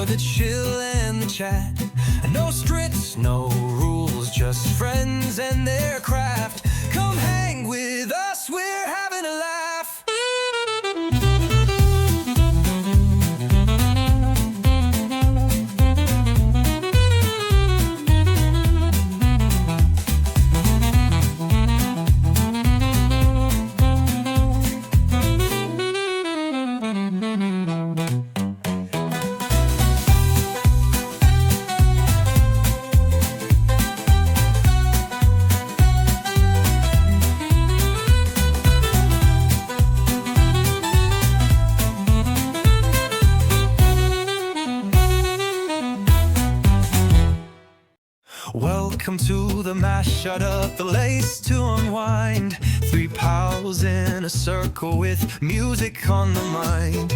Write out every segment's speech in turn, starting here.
for the chill and the chat. No scripts, no rules, just friends and their craft. Come hang with us, we're having a laugh. Welcome to the mash, shut up the lace to unwind. Three pals in a circle with music on the mind.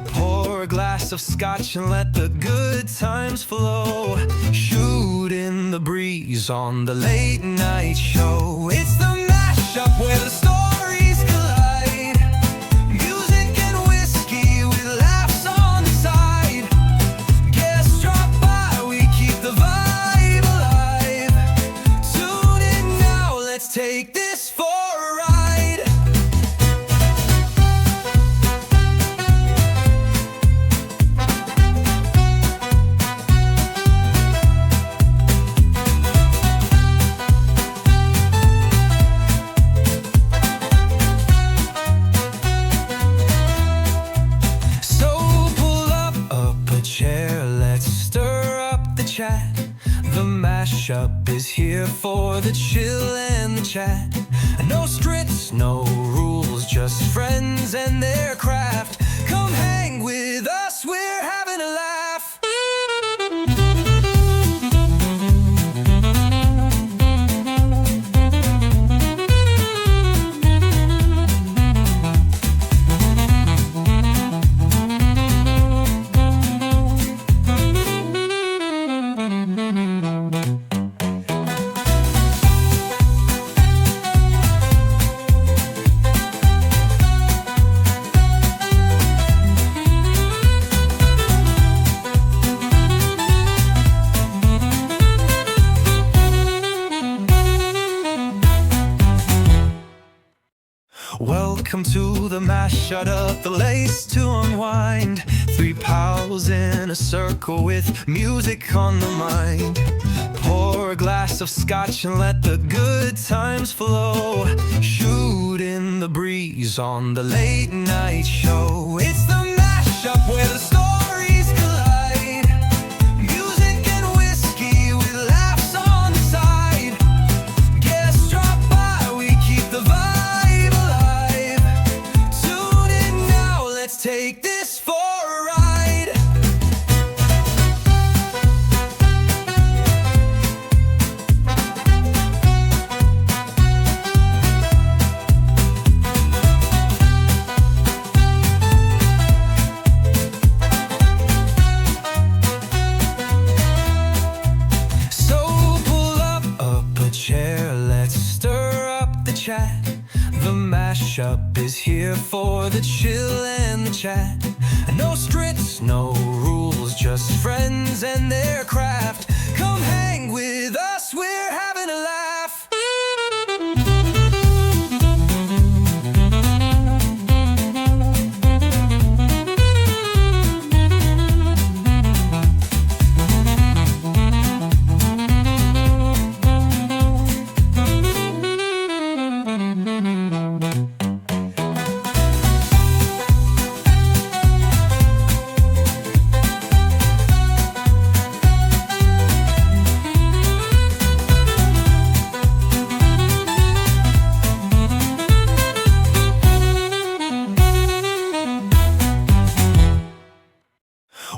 Pour a glass of scotch and let the good times flow. Shoot in the breeze on the late night show. It's the mashup where the stories collide. Music and whiskey with laughs on the side. Guests drop by, we keep the vibe. Let's take this for a ride. So pull up a chair, let's stir up the chat. The mashup is here for the chill and the chat. No scripts, no rules, just friends and their craft. Come hang with us, we're having a laugh. Welcome to the mash, shut up the lace to unwind. Three pals in a circle with music on the mind. Pour a glass of scotch and let the good times flow. Shoot in the breeze on the late night show. It's the mashup where the stories collide. Music and whiskey with laughs on the side. Guests drop by, we keep the vibe. Let's take this for a ride. So pull up a chair, let's stir up the chat. The mashup is here for the chill and the chat. No scripts, no rules, just friends and their craft. Come hang with us, we're having a laugh.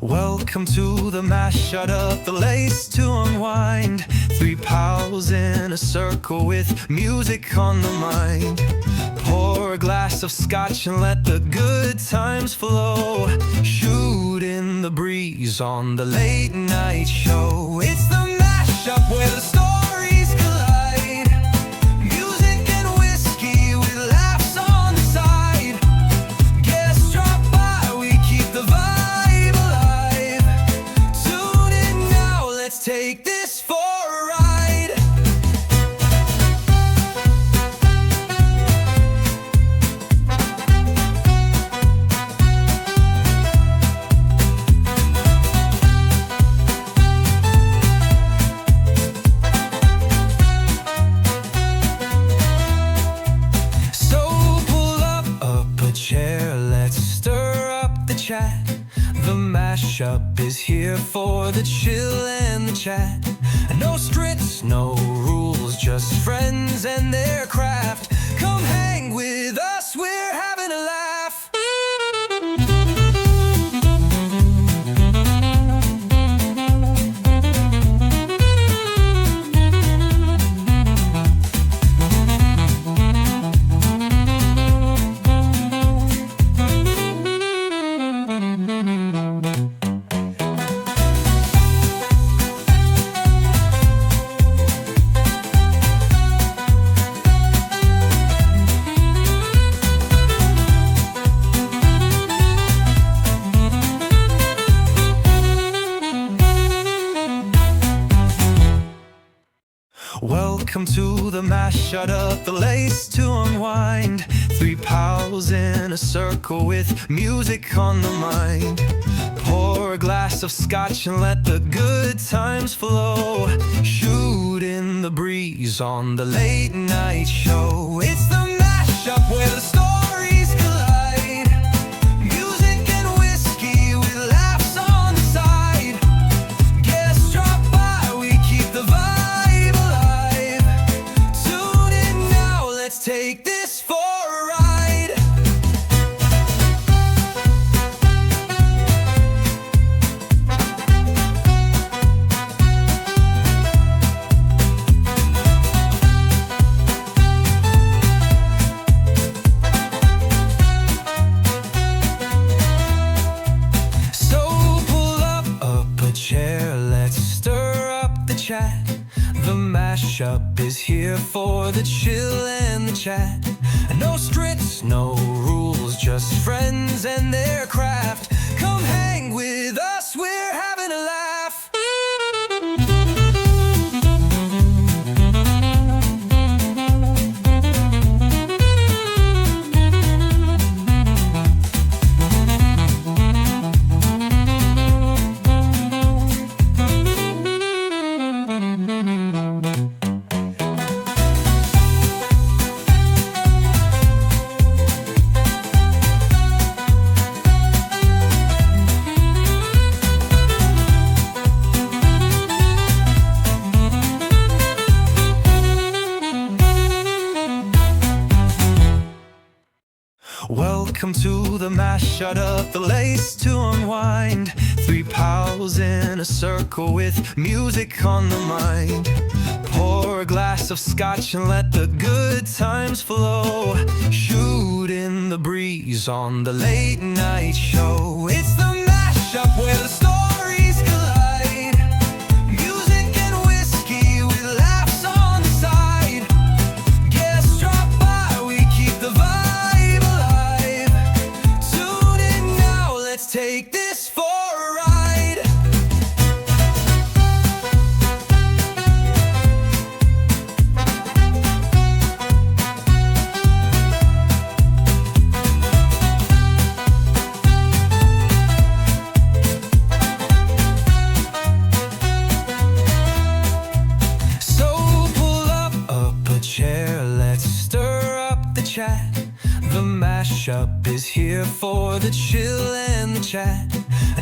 Welcome to the mash, shut up the lace to unwind. Three pals in a circle with music on the mind. Pour a glass of scotch and let the good times flow. Shoot in the breeze on the late night show. It's the mashup where the stories collide. Music and whiskey with laughs on the side. Guests drop by, we keep the vibe alive. take this for a ride. So pull up a chair, let's stir up the chat. The mashup is here for the chill and the chat. No strips, no rules, just friends and their craft. Come hang with us, we're having a laugh. Welcome to the mash, shut up the lace to unwind. Three pals in a circle with music on the mind. Pour a glass of scotch and let the good times flow. Shoot in the breeze on the late night show. It's the mashup where the stories collide. Music and whiskey with laughs on the side. Guests drop by, we keep the vibe. Let's take this for a ride. So pull up a chair, let's stir up the chat. The mashup is here for the chill and the chat. No strips, no rules, just friends and their craft. Come hang with us, we're having a laugh. Welcome to the mash, shut up the lace to unwind. Three pals in a circle with music on the mind. Pour a glass of scotch and let the good times flow. Shoot in the breeze on the late night show. It's the mashup where the stories collide. Music and whiskey with laughs on the side. Guests drop by, we keep the vibe. Let's take this for a ride. So pull up a chair, let's stir up the chat. The mashup is here for the chill and the chat.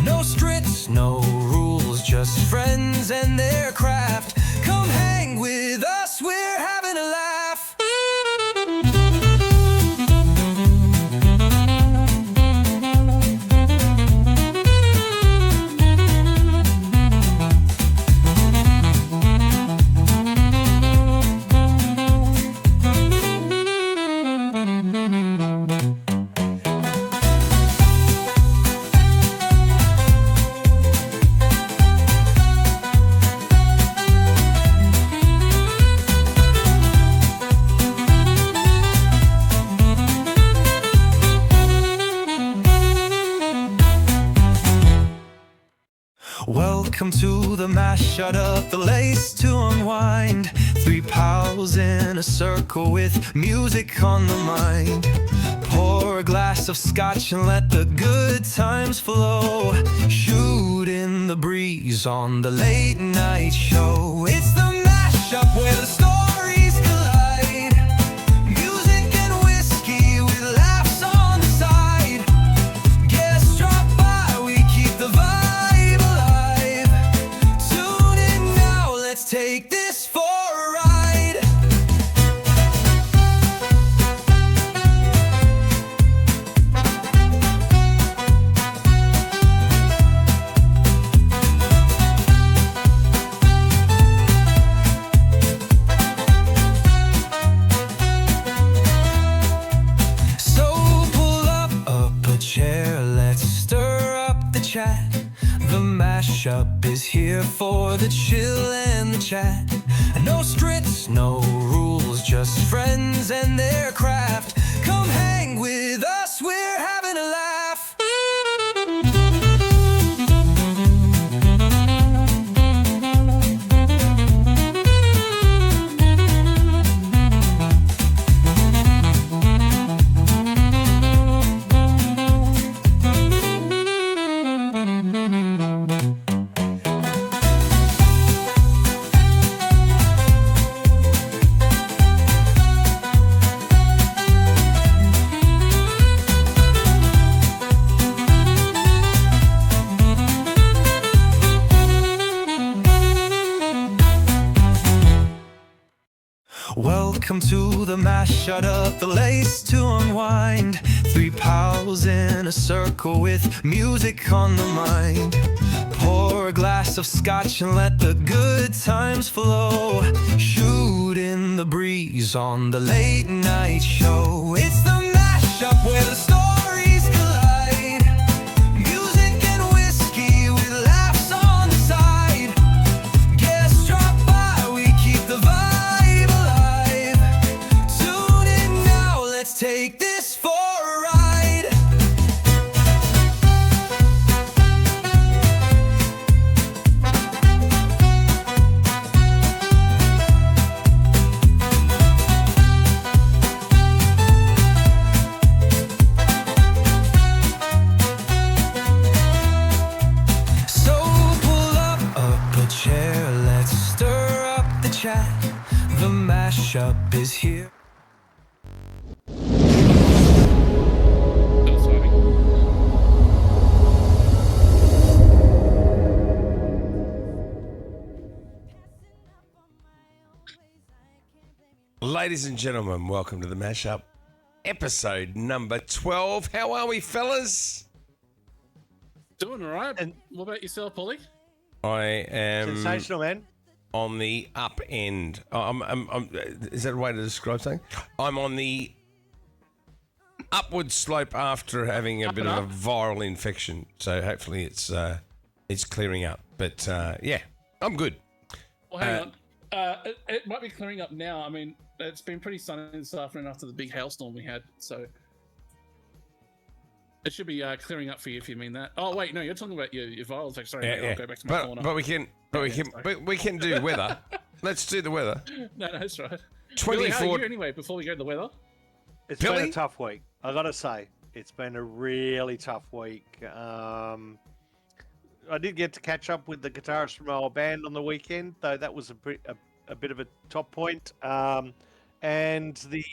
No strips, no rules, just friends and their craft. Come hang with us, we're having a laugh. Welcome to the mash, shut up the lace to unwind. Three pals in a circle with music on the mind. Pour a glass of scotch and let the good times flow. Shoot in the breeze on the late night show. It's the mashup where the stories collide. Music and whiskey with laughs on the side. Guests drop by, we keep the vibe alive. Tune in now, let's take this for a ride. The mashup is here for the chill and the chat. No scripts, no rules, just friends and their craft. Come hang with us, we're having a laugh. Welcome to the mash, shut up the lace to unwind. Three pals in a circle with music on the mind. Pour a glass of scotch and let the good times flow. Shoot in the breeze on the late night show. It's the mashup where the stories collide. Music and whiskey with laughs on the side. Guests drop by, we keep the vibe. Take this for a ride. So pull up a chair, let's stir up the chat. The mashup is here. Ladies and gentlemen, welcome to the Mashup, episode number 12. How are we, fellas? Doing all right. And what about yourself, Polly? I am sensational, man. On the up end. Is that a way to describe something? I'm on the upward slope after having a bit of a viral infection. So hopefully it's clearing up. But yeah, I'm good. Well, hang on. It might be clearing up now. I mean, it's been pretty sunny this afternoon after the big hailstorm we had, so it should be clearing up for you if you mean that. Oh wait, no, you're talking about your viral infection. Sorry, yeah. I'll go back to my corner. But we can do weather. Let's do the weather. No, that's right. 24. Billy, how are you anyway? Before we go to the weather, It's been a tough week. I gotta say, it's been a really tough week. I did get to catch up with the guitarist from our band on the weekend, though that was a bit of a top point. And the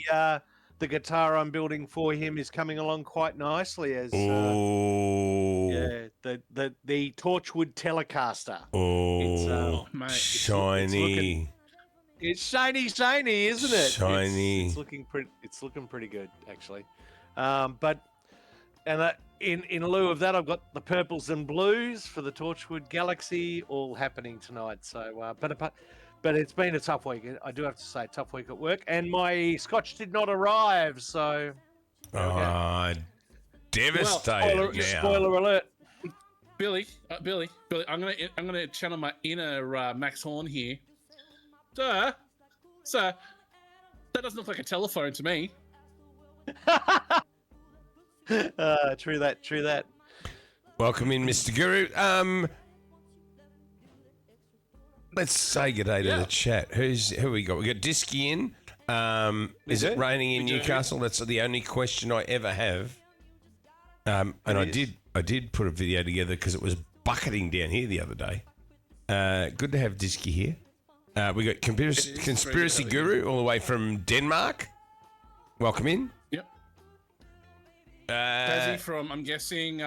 guitar I'm building for him is coming along quite nicely as the Torchwood Telecaster. Oh, mate, shiny. It's shiny, isn't it? Shiny. It's looking pretty good actually. In lieu of that, I've got the purples and blues for the Torchwood Galaxy all happening tonight. So, but it's been a tough week. I do have to say, tough week at work, and my scotch did not arrive. So, devastated now. Spoiler alert. Billy, I'm gonna channel my inner Max Horn here. Sir, that doesn't look like a telephone to me. True that. Welcome in, Mr. Guru. Let's say good day to the chat. Who we got? We got Disky in. Is it raining in Newcastle? That's the only question I ever have. And I did put a video together because it was bucketing down here the other day. Good to have Disky here. We got Conspiracy Guru all the way from Denmark. Welcome in. Yep. Dazzy from, I'm guessing,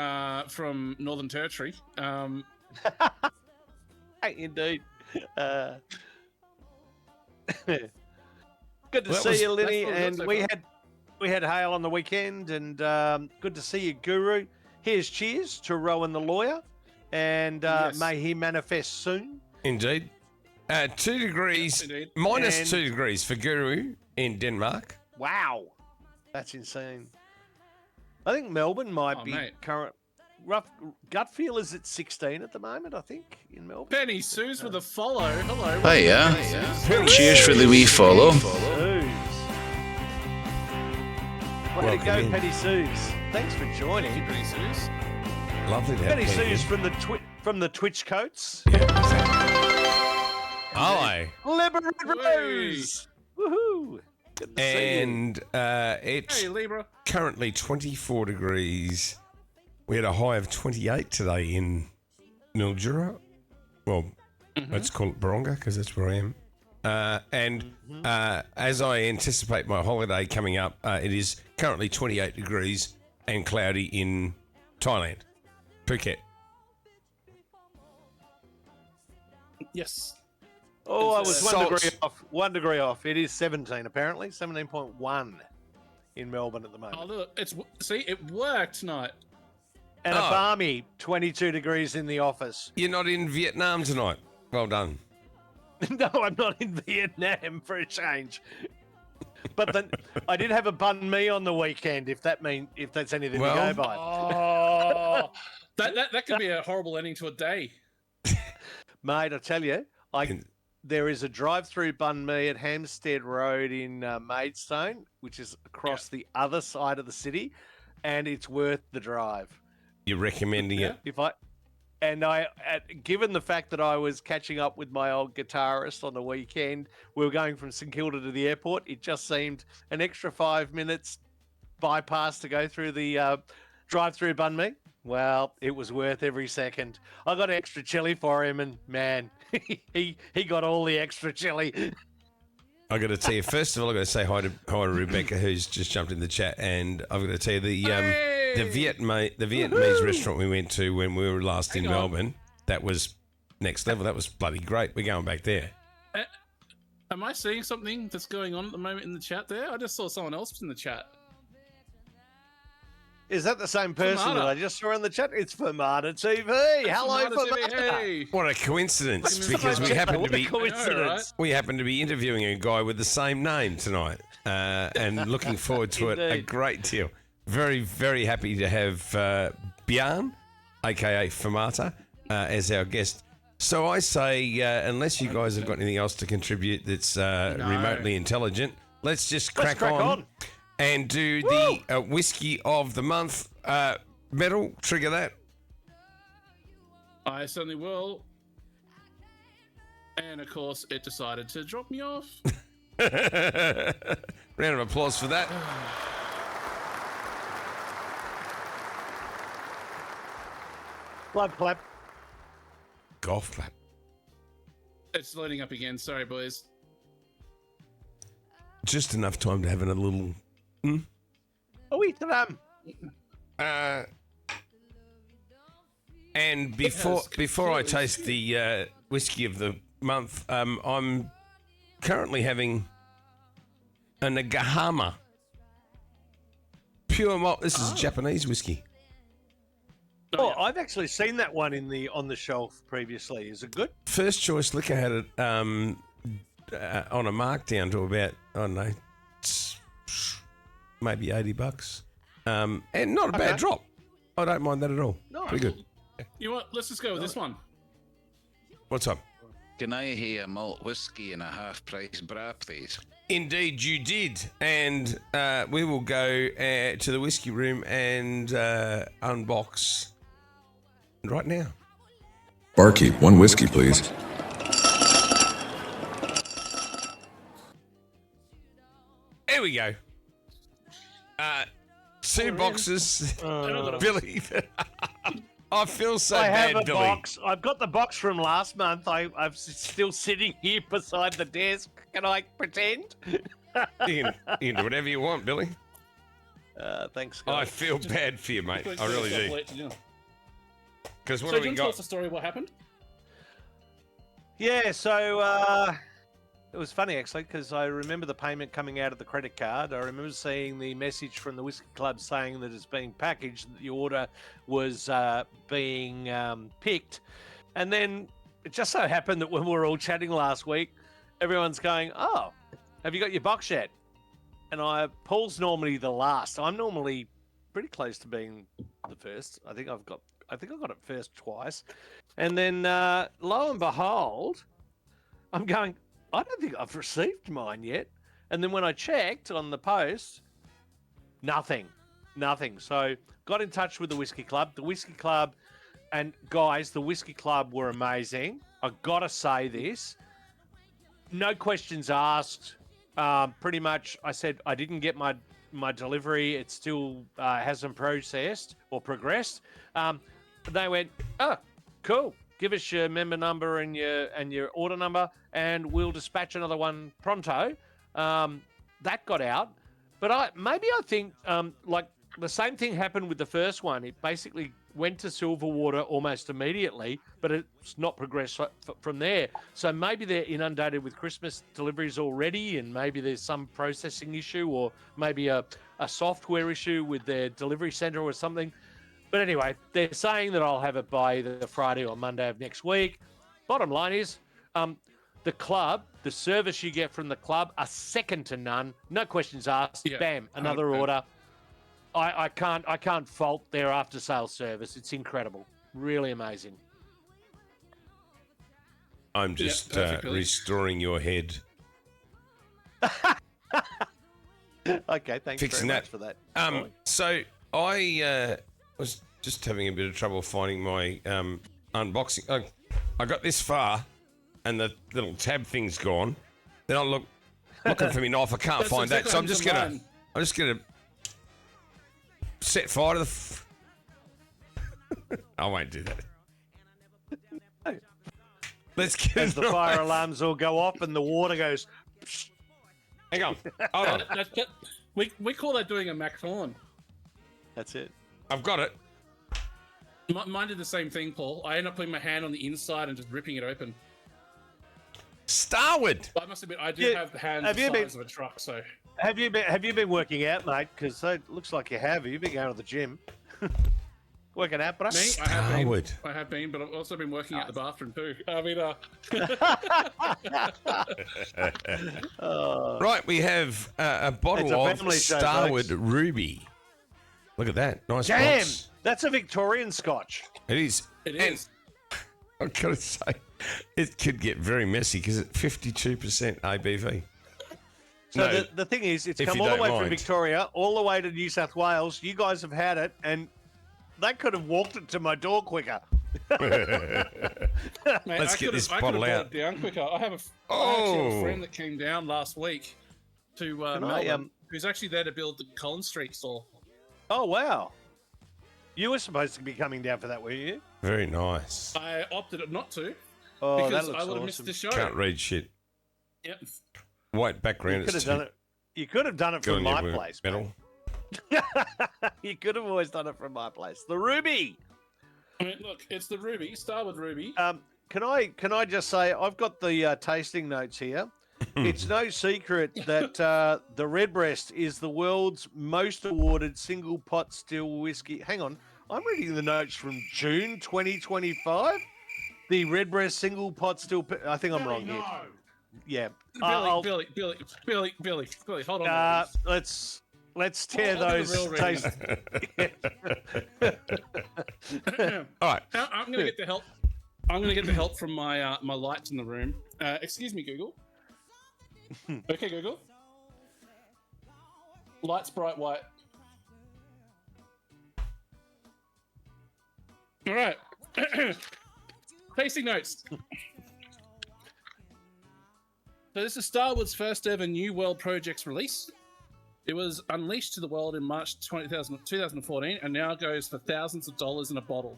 from Northern Territory. Indeed. Good to see you, Linny. And we had hail on the weekend, and good to see you, Guru. Here's cheers to Rowan the lawyer, and may he manifest soon. Indeed. 2 degrees, minus 2 degrees for Guru in Denmark. Wow, that's insane. I think Melbourne might be current. Rough gut feel is at 16 at the moment, I think, in Melbourne. Penny Suze with a follow. Hello. Hi, yeah. Cheers for the wee follow. Suze. Way to go, Penny Suze. Thanks for joining. Penny Suze. Lovely to have Penny Penny. Suze from the Twitch coats. Hello. Liberate Rose. Woohoo. Good to see you. And it's Libra. currently 24 degrees. We had a high of 28 today in Mildura. Well, let's call it Baronga because that's where I am. As I anticipate my holiday coming up, it is currently 28 degrees and cloudy in Thailand, Phuket. Yes. Oh, I was Salt. 1 degree off. It is 17 apparently. 17.1 in Melbourne at the moment. Oh, look, it worked tonight. And a balmy 22 degrees in the office. You're not in Vietnam tonight. Well done. No, I'm not in Vietnam for a change. But then I did have a banh mi on the weekend. If that's anything to go by. Oh, that could be a horrible ending to a day, mate. I tell you, there is a drive-through banh mi at Hampstead Road in Maidstone, which is across the other side of the city, and it's worth the drive. You're recommending it? Given the fact that I was catching up with my old guitarist on the weekend, we were going from St Kilda to the airport. It just seemed an extra 5 minutes bypass to go through the drive-through banh mi. Well, it was worth every second. I got extra chili for him, and man, he got all the extra chili. I got to tell you, first of all, I got to say hi to Rebecca, who's just jumped in the chat, and I've got to tell you the Vietnamese restaurant we went to when we were last in Melbourne, that was next level. That was bloody great. We're going back there. Am I seeing something that's going on at the moment in the chat there? I just saw someone else in the chat. Is that the same person that I just saw in the chat? It's Fermata TV. Hello, Fermata. Hey. What a coincidence! Because we happen to be interviewing a guy with the same name tonight, and looking forward to it a great deal. Very, very happy to have Bjarne, aka Fermata, as our guest. So I say, unless you guys have got anything else to contribute that's remotely intelligent, let's just crack on. And do the whiskey of the month. Metal, trigger that. I certainly will. And of course, it decided to drop me off. Round of applause for that. Blood clap. Golf clap. It's loading up again. Sorry, boys. Just enough time to have a little... Oh, eat them. And before I taste the whiskey of the month, I'm currently having a Nagahama pure malt. This is a Japanese whiskey. Oh, I've actually seen that one on the shelf previously. Is it good? First Choice Liquor had it on a markdown to about, I don't know, maybe $80. And not a bad drop. I don't mind that at all. No. Pretty good. You know what? Let's just go with this one. What's up? Can I hear a malt whiskey and a half-price bra, please? Indeed, you did. And we will go to the whiskey room and unbox right now. Barkeep, one whiskey, please. we go. Two boxes, Billy. I feel so I bad, have a Billy. box. I've got the box from last month. I'm still sitting here beside the desk. Can I pretend? You can do whatever you want, Billy. Thanks, I guys. feel bad for you, mate. I really do. Because what So, have do we you want to tell us got? the story of what happened? Yeah, so it was funny actually because I remember the payment coming out of the credit card. I remember seeing the message from the Whiskey Club saying that it's being packaged, that the order was being picked. And then it just so happened that when we were all chatting last week, everyone's going, "Oh, have you got your box yet?" And Paul's normally the last. I'm normally pretty close to being the first. I think I got it first twice. And then lo and behold, I'm going, I don't think I've received mine yet. And then when I checked on the post, nothing. So got in touch with the Whiskey Club. The Whiskey Club, and guys, the Whiskey Club were amazing. I gotta say this. No questions asked. Pretty much, I said I didn't get my delivery. It still hasn't processed or progressed. They went, "Oh, cool. Give us your member number and your order number, and we'll dispatch another one pronto." That got out, but I think like the same thing happened with the first one. It basically went to Silverwater almost immediately, but it's not progressed from there. So maybe they're inundated with Christmas deliveries already, and maybe there's some processing issue, or maybe a software issue with their delivery center or something. But anyway, they're saying that I'll have it by the Friday or Monday of next week. Bottom line is, the club, the service you get from the club are second to none. No questions asked. Yeah, Bam, another 100%. order. I can't fault their after sales service. It's incredible. Really amazing. I'm just perfect, Billy. restoring your head. Okay, thanks Fixing very that. much for that. So I was just having a bit of trouble finding my unboxing. I got this far, and the little tab thing's gone. Then I looking for me knife. I can't That's find that, so I'm exactly just gonna set fire to the. I won't do that. Let's get As the fire alarms all go off and the water goes. Hang on. Hold on. We call that doing a Mac Thorn. That's it. I've got it. Mine did the same thing, Paul. I ended up putting my hand on the inside and just ripping it open. Starwood. But I must admit, I do Yeah, have the hands have the you size been- of a truck, so... Have you been working out, mate? Because it looks like you have. You've been going to the gym. Working out, bro. Me, Starwood. I have been, but I've also been working out the bathroom too. I mean, Right, we have a It's bottle a of family show, Starwood folks. Ruby. Look at that. Nice Damn, box. that's a Victorian Scotch. It is. it And is. I've got to say, it could get very messy because it's 52% ABV. So No, the thing is, it's if come you all the don't way from mind. Victoria, all the way to New South Wales. You guys have had it, and they could have walked it to my door quicker. Mate, Let's I get could've- this I bottle could've out. brought it down quicker. I actually have Oh. a friend that came down last week to Can I, Melbourne, who's actually there to build the Collins Street store. Oh, wow. You were supposed to be coming down for that, were you? Very nice. I opted not to Oh, that because looks I would have awesome. missed the show. Can't read shit. Yep. White background. You could It's have done it. You could have done it Good from on my you, place. metal. mate. You could have always done it from my place. The Ruby. I mean, look, it's the Ruby, Starwood Ruby. Can I just say I've got the tasting notes here. It's no secret that the Redbreast is the world's most awarded single pot still whiskey. Hang on, I'm reading the notes from June 2025. The Redbreast single pot still. I think I'm wrong here. Yeah. Billy, hold on. Let's tear I'll do those the real taste. All right. I'm going to get the help. I'm going to get the help from my my lights in the room. Excuse me, Google. Okay, Google. Lights bright white. All right. Tasting notes. So this is Starwood's first ever New World Projects release. It was unleashed to the world in March 2014 and now goes for thousands of dollars in a bottle.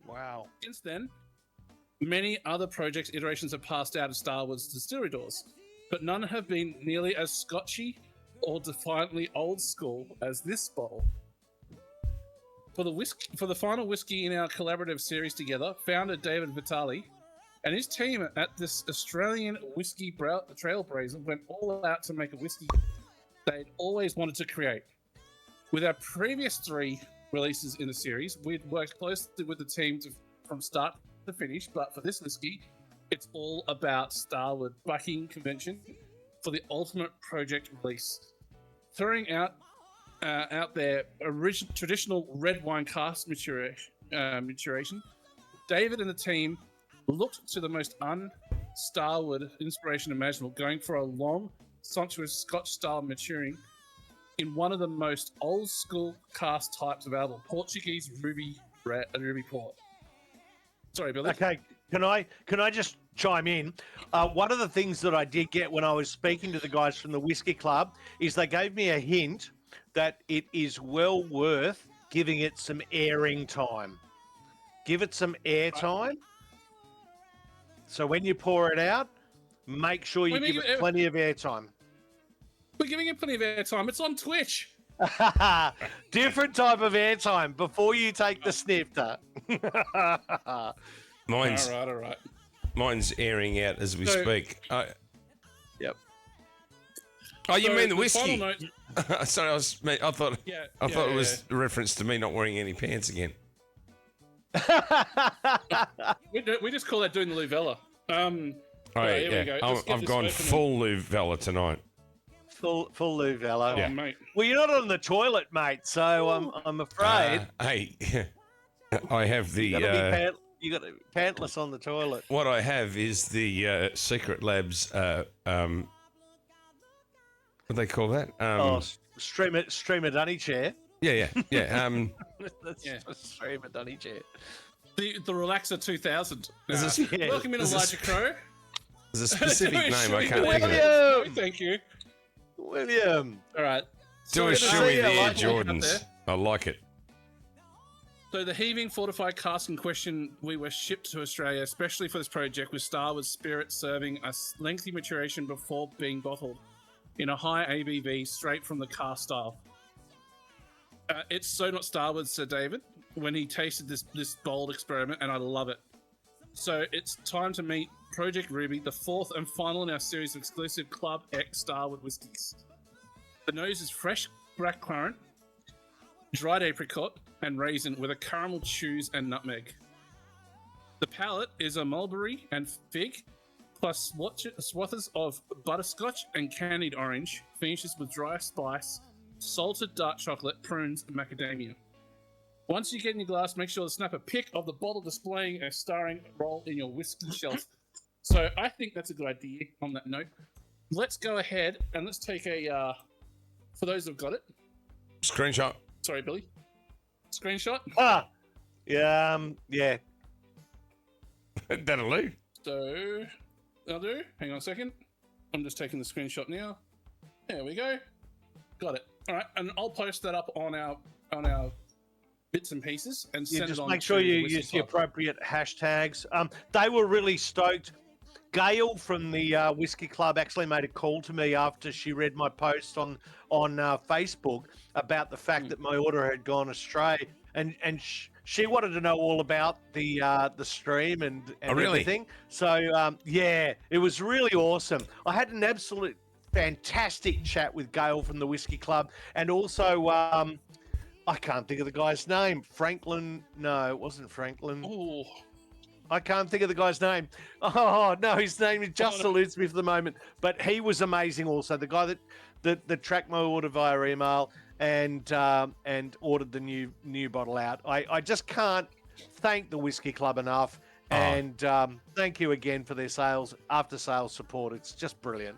Wow. Since then, many other projects' iterations have passed out of Star Wars distillery doors, but none have been nearly as scotchy or defiantly old school as this bottle. For the final whiskey in our collaborative series together, founder David Vitale and his team at this Australian whiskey trailblazer went all out to make a whiskey they'd always wanted to create. With our previous 3 releases in the series, we'd worked closely with the team from start to finish, but for this whiskey, it's all about Starward bucking convention for the ultimate project release. Throwing out their traditional red wine cask maturation, David and the team looked to the most un-Starward inspiration imaginable, going for a long, sumptuous Scotch-style maturing in one of the most old-school cask types available, Portuguese ruby port. Sorry, Billy. Okay, can I just chime in? One of the things that I did get when I was speaking to the guys from the Whiskey Club is they gave me a hint that it is well worth giving it some airing time. Give it some air time. So when you pour it out, make sure you give it plenty of air time. We're giving it plenty of air time. It's on Twitch. Different type of air time before you take the snifter. Mine's All right. mine's airing out as we speak. Yep. Oh, you mean the whiskey? Final note, Sorry, I thought it was a reference to me not wearing any pants again. we just call that doing the Luvella. Here we go. I've gone full Luvella tonight. Full Luvella. Yeah. Mate. Well, you're not on the toilet, mate. So I'm afraid Hey, I have the. you got to be pantless on the toilet. What I have is the Secret Labs. What do they call that? Streamer dunny chair. Yeah. That's Yeah. a streamer dunny chair. The Relaxer 2000. Yeah. Welcome in, Elijah Crow. There's a specific name I can't think of. William! Thank you. William. All right. Do a So shoe with see the you, Air like, Jordans. I like it. So the heaving fortified cask in question we were shipped to Australia, especially for this project, with Star Wars Spirit serving a lengthy maturation before being bottled in a high ABV straight from the cask style. It's so not Star Wars, Sir David, when he tasted this bold experiment, and I love it. So it's time to meet Project Ruby, the 4th and final in our series of exclusive Club X Starward whiskies. The nose is fresh blackcurrant, dried apricot, and raisin with a caramel chews and nutmeg. The palate is a mulberry and fig, plus swathers of butterscotch and candied orange, finishes with dry spice, salted dark chocolate, prunes, and macadamia. Once you get in your glass, make sure to snap a pic of the bottle displaying a starring role in your whiskey shelf. So I think that's a good idea on that note. Let's go ahead and let's take a, for those who've got it. Screenshot. Sorry, Billy. Screenshot. Yeah. That'll do. So, I'll do. Hang on a second. I'm just taking the screenshot now. There we go. Got it. All right, and I'll post that up on our bits and pieces and send Just it on. make sure you Whiskey use the Club. appropriate hashtags. They were really stoked. Gail from the Whiskey Club actually made a call to me after she read my post on Facebook about the fact that my order had gone astray, and she wanted to know all about the stream and really? everything. So yeah, it was really awesome. I had an absolute fantastic chat with Gail from the Whiskey Club, and also I can't think of the guy's name. Franklin? No, it wasn't Franklin. Oh, I can't think of the guy's name. Oh no, his name just eludes me for the moment. But he was amazing. Also, the guy that tracked my order via email and ordered the new bottle out. I just can't thank the Whiskey Club enough. And thank you again for their after sales support. It's just brilliant.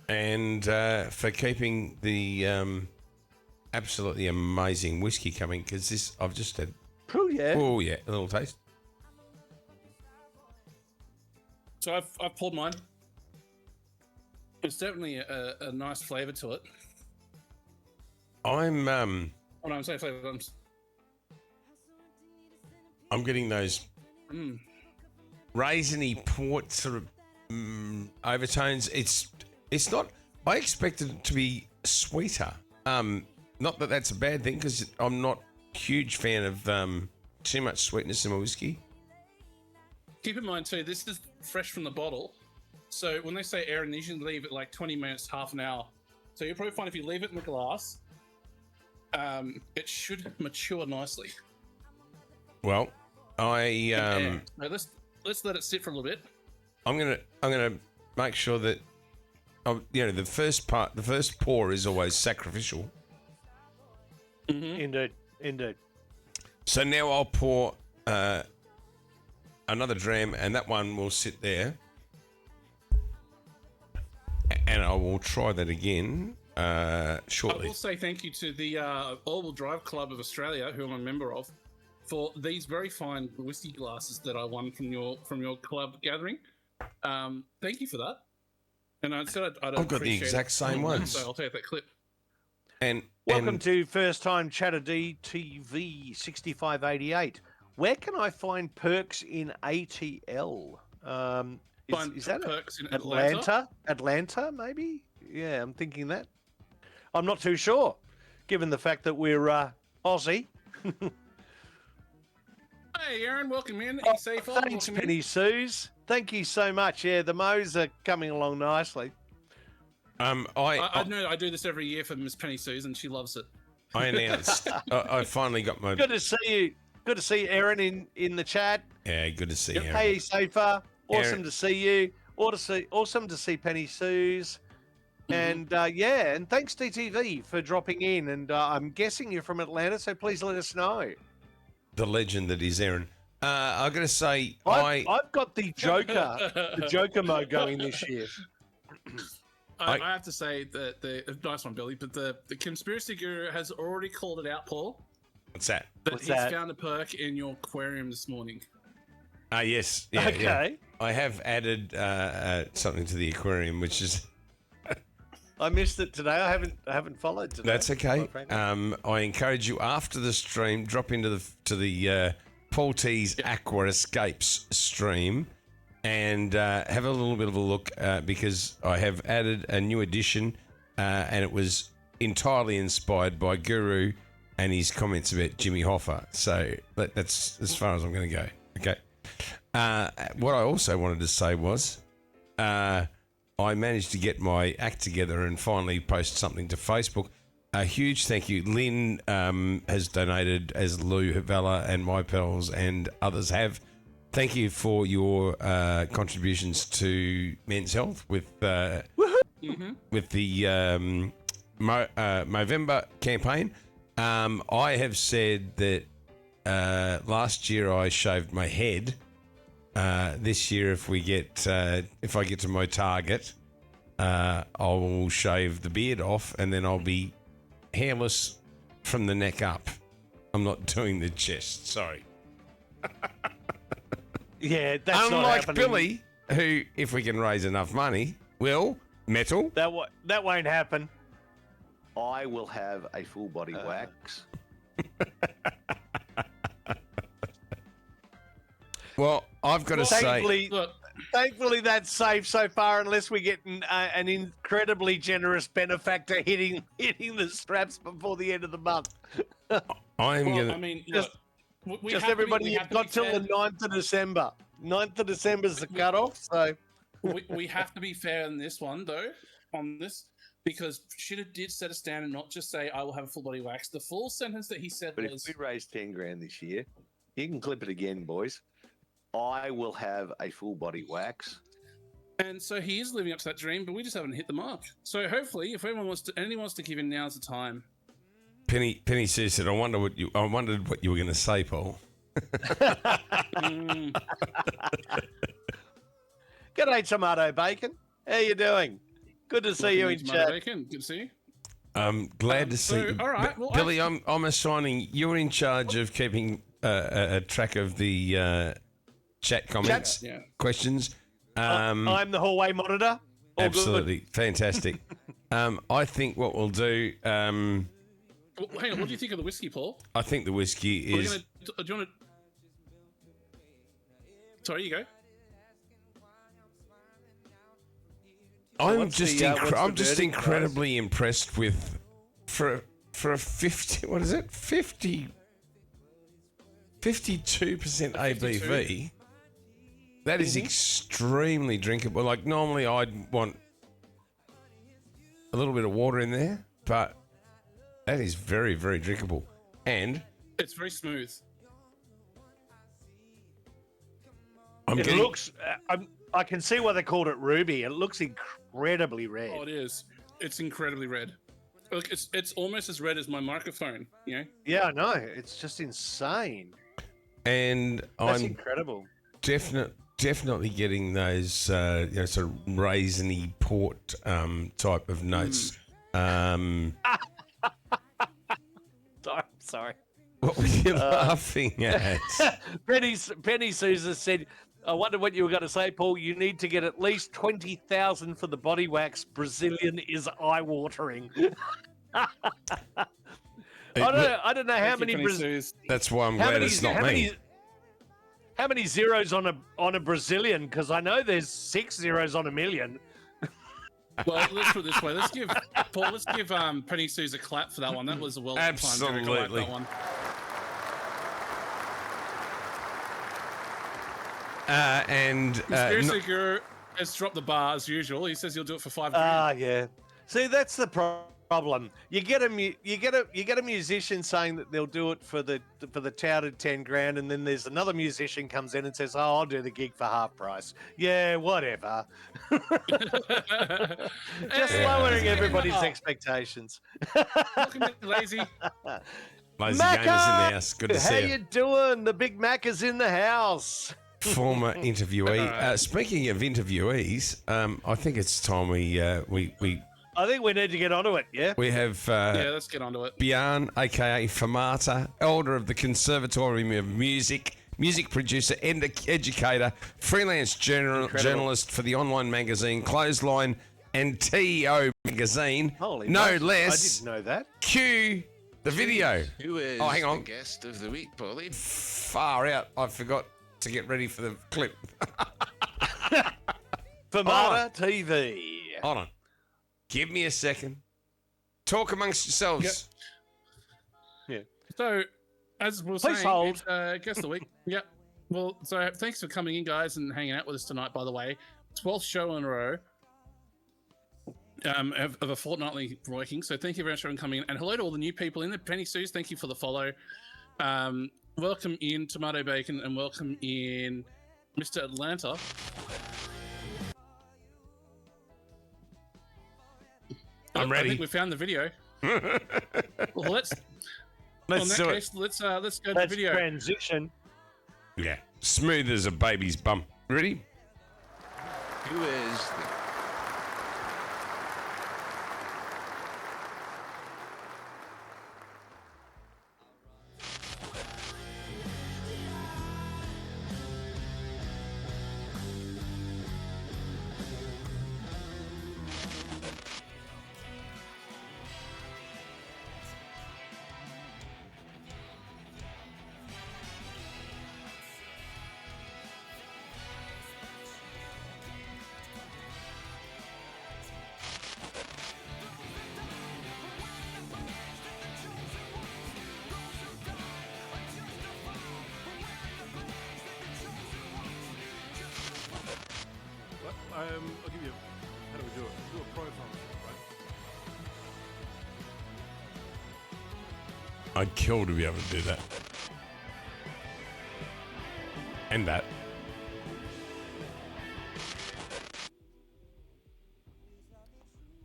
And for keeping the absolutely amazing whiskey coming, because this I've just had. Oh yeah. Oh yeah, a little taste. so I've pulled mine. There's definitely a nice flavour to it. I'm Oh no, I'm sorry. I'm getting those raisiny port sort of overtones. It's not. I expected it to be sweeter. Not that that's a bad thing because I'm not a huge fan of too much sweetness in my whiskey. Keep in mind too, this is fresh from the bottle. So when they say Aaron, you should leave it like 20 minutes, half an hour. So you'll probably find if you leave it in the glass, it should mature nicely. Well, I No, let's let it sit for a little bit. I'm gonna make sure that the first pour is always sacrificial. Indeed. So now I'll pour another dram, and that one will sit there, and I will try that again shortly. I will say thank you to the All-Wheel Drive Club of Australia, who I'm a member of, for these very fine whiskey glasses that I won from your club gathering. Thank you for that. And I said I've got the exact same ones. So I'll take that clip. And Welcome to First Time Chatter DTV 6588. Where can I find perks in ATL? Is that perks in Atlanta? Atlanta, maybe? Yeah, I'm thinking that. I'm not too sure, given the fact that we're Aussie. Hey, Aaron, welcome in. Oh, Safe. thanks, Penny Suze. Thank you so much. Yeah, the mows are coming along nicely. I know I do this every year for Miss Penny Susan. She loves it. I announced. I finally got my. Good to see you. Good to see Aaron in the chat. Yeah, good to see you. Hey, Safer. Awesome Aaron. to see you. Awesome to see Penny Suze. And and thanks DTV for dropping in. And I'm guessing you're from Atlanta, so please let us know. The legend that is Aaron. I've got to say, I've got the Joker mode going this year. I have to say that the nice one, Billy, but the conspiracy guru has already called it out, Paul. What's that? He's found a perk in your aquarium this morning. Yes. Yeah, Okay. yeah. I have added something to the aquarium, which is. I missed it today. I haven't followed today. That's okay. I encourage you after the stream, drop into the Paul T's Aqua Escapes stream, and have a little bit of a look because I have added a new edition, and it was entirely inspired by Guru and his comments about Jimmy Hoffa. So that's as far as I'm going to go. Okay. What I also wanted to say was, I managed to get my act together and finally post something to Facebook. A huge thank you. Lynn has donated, as Lou Havella and my pals and others have. Thank you for your contributions to Men's Health with the Movember campaign. I have said that last year I shaved my head. This year, if I get to my target, I will shave the beard off, and then I'll be hairless from the neck up. I'm not doing the chest. Sorry. Yeah, that's not Unlike happening. Billy, who, if we can raise enough money, will metal. That won't happen. I will have a full body wax. Well, I've got to say, Thankfully, that's safe so far, unless we get an incredibly generous benefactor hitting the straps before the end of the month. I'm Well, gonna. I mean, Just- look, we Just have to be- everybody, we you've have to got be till fair. the 9th of December. 9th of December is the cutoff, so... we have to be fair in this one, though, on this, because Shitter did set a standard, not just say, I will have a full body wax. The full sentence that he said But if was, we raise 10 grand this year, you can clip it again, boys. I will have a full body wax. and so he is living up to that dream, but we just haven't hit the mark. So hopefully, if anyone wants to give in, now's the time. Penny said, I wondered what you were going to say, Paul. G'day, Tomato Bacon. How you doing? Good to see you in Tomato chat. Bacon. Good to see you. I'm glad to see you. all right, well, Billy, I'm assigning you're in charge of keeping a track of the chat comments, Yeah. questions. I'm the hallway monitor. All Absolutely fantastic. I think what we'll do Well, hang on, what do you think of the whiskey, Paul? I think the whiskey Are we is. gonna, do you want to? Sorry, you go. I'm what's just the, what's the I'm just verdict, guys? incredibly impressed with for a 50. What is it? 52% ABV. That is extremely drinkable. Like normally I'd want a little bit of water in there, but that is very, very drinkable. And It's very smooth. It looks. I can see why they called it ruby. It looks incredibly red. Oh, it is. It's incredibly red. Look, it's almost as red as my microphone. You know. Yeah, I know. It's just insane. and That's I'm incredible. definitely getting those sort of raisiny port type of notes. I'm sorry. What were you laughing at? Penny Sousa said, I wonder what you were going to say, Paul. You need to get at least 20,000 for the body wax. Brazilian is eye-watering. I don't know how many That's why I'm glad it's not me. How many zeros on a Brazilian? Because I know there's 6 zeros on a million. Well, let's put it this way. Let's give Penny Suze a clap for that one. That was a well-timed Absolutely. that one. Conspiracy Guru has dropped the bar as usual. He says he'll do it for $5,000. Yeah. See, that's the problem. You get a musician saying that they'll do it for the touted 10 grand, and then there's another musician comes in and says, "Oh, I'll do the gig for half price." Yeah, whatever. Just lowering everybody's expectations. Welcome in, Lazy. Lazy Gamers in the house. Good to How see you. you doing? The Big Mac is in the house. Former interviewee. Speaking of interviewees, I think it's time we I think we need to get onto it. Yeah. we have Yeah, let's get onto it. Bjorn, aka Fermata, elder of the Conservatorium of Music, music producer and educator, freelance journalist for the online magazine Clothesline and TO magazine. Holy no mush, less. I didn't know that. Cue the video. Who is Oh, hang on. the guest of the week, Paulie? Far out. I forgot to get ready for the clip. Fermata TV. Hold on. Give me a second. Talk amongst yourselves. So, as we were Please saying, hold. it's, guess the week. Yep. Well, so thanks for coming in, guys, and hanging out with us tonight, by the way. 12th show in a row of a fortnightly working. So thank you very much for coming in. And hello to all the new people in there. Penny Suze, thank you for the follow. Welcome in, Tomato Bacon, and welcome in, Mr. Atlanta. I'm I ready. think we found the video. Well, let's do let's it. let's go to the Let's video. transition. Yeah. Smooth as a baby's bum. Ready? Who is the I'll give you. How do we do it? Do a profile, right? I'd kill to be able to do that. And that.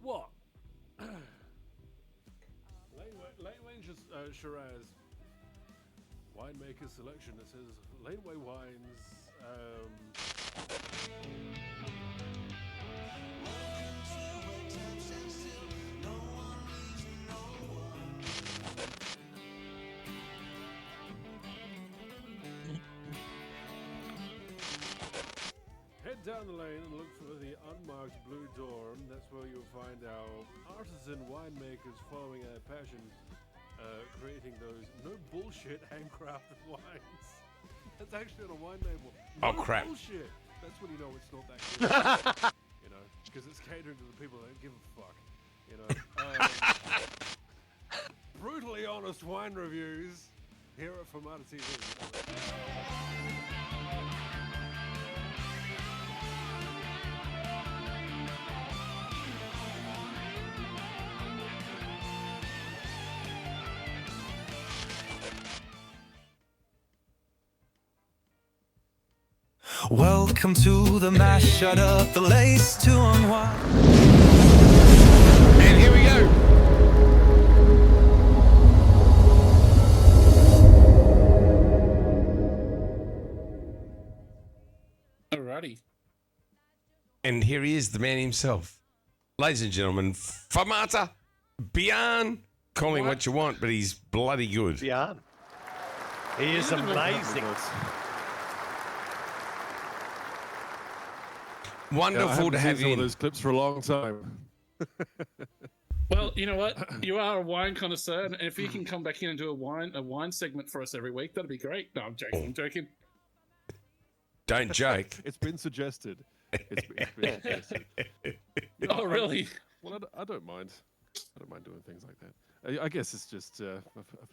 What? Lane Range Shiraz winemaker selection. It says Laneway Wines. Head down the lane and look for the unmarked Blue Dawn. That's where you'll find our artisan winemakers following a passion creating those no bullshit handcrafted wines. That's actually on a wine label. Oh, No crap. bullshit. That's when you know it's not that good. You know, because it's catering to the people that don't give a fuck. You know. Brutally honest wine reviews here at Fermata TV. Welcome to the mash. Shut up the lace to unwind. And here we go. Alrighty. And here he is, the man himself. Ladies and gentlemen, Fermata, Bjorn. Call him what you want, but he's bloody good. Bjorn. He is amazing. Wonderful to have seen you some of in. those clips for a long time. Well, you know what? You are a wine connoisseur, and if you can come back in and do a wine segment for us every week, that'd be great. No, I'm joking. I'm joking. Don't joke. It's been suggested. It's been suggested. Oh, really? Well, I don't mind. I don't mind doing things like that. I guess it's just I've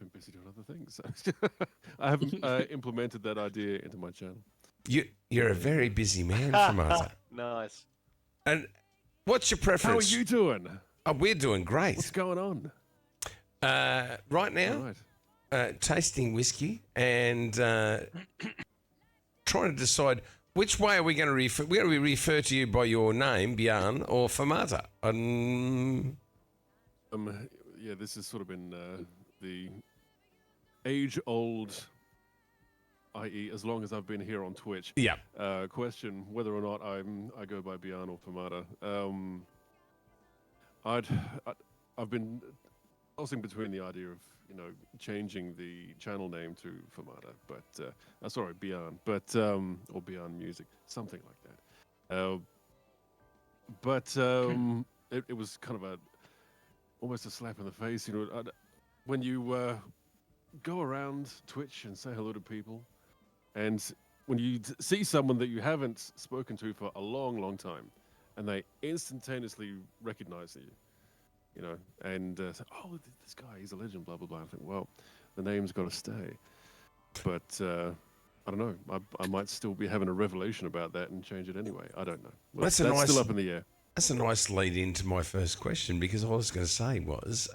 been busy doing other things. So I haven't implemented that idea into my channel. You're a very busy man, Fermata. Nice. And what's your How are preference? you doing? Oh, we're doing great. What's going on? Right now, Right. tasting whiskey and trying to decide which way are we going to refer. We're going to refer to you by your name, Bjorn, or Fermata. Yeah, this has sort of been the age-old, i.e., as long as I've been here on Twitch. Yeah. Question whether or not I go by Bjorn or Fermata. I've been tossing between the idea of changing the channel name to Fermata, but sorry, Bjorn, but or Bjorn Music, something like that. It was kind of almost a slap in the face, when you go around Twitch and say hello to people, and when you see someone that you haven't spoken to for a long, long time, and they instantaneously recognize you, and say, oh, this guy, he's a legend, blah, blah, blah. I think, well, the name's got to stay. But I don't know. I might still be having a revelation about that and change it anyway. I don't know. Well, that's still up in the air. That's a nice lead into my first question, because all I was going to say was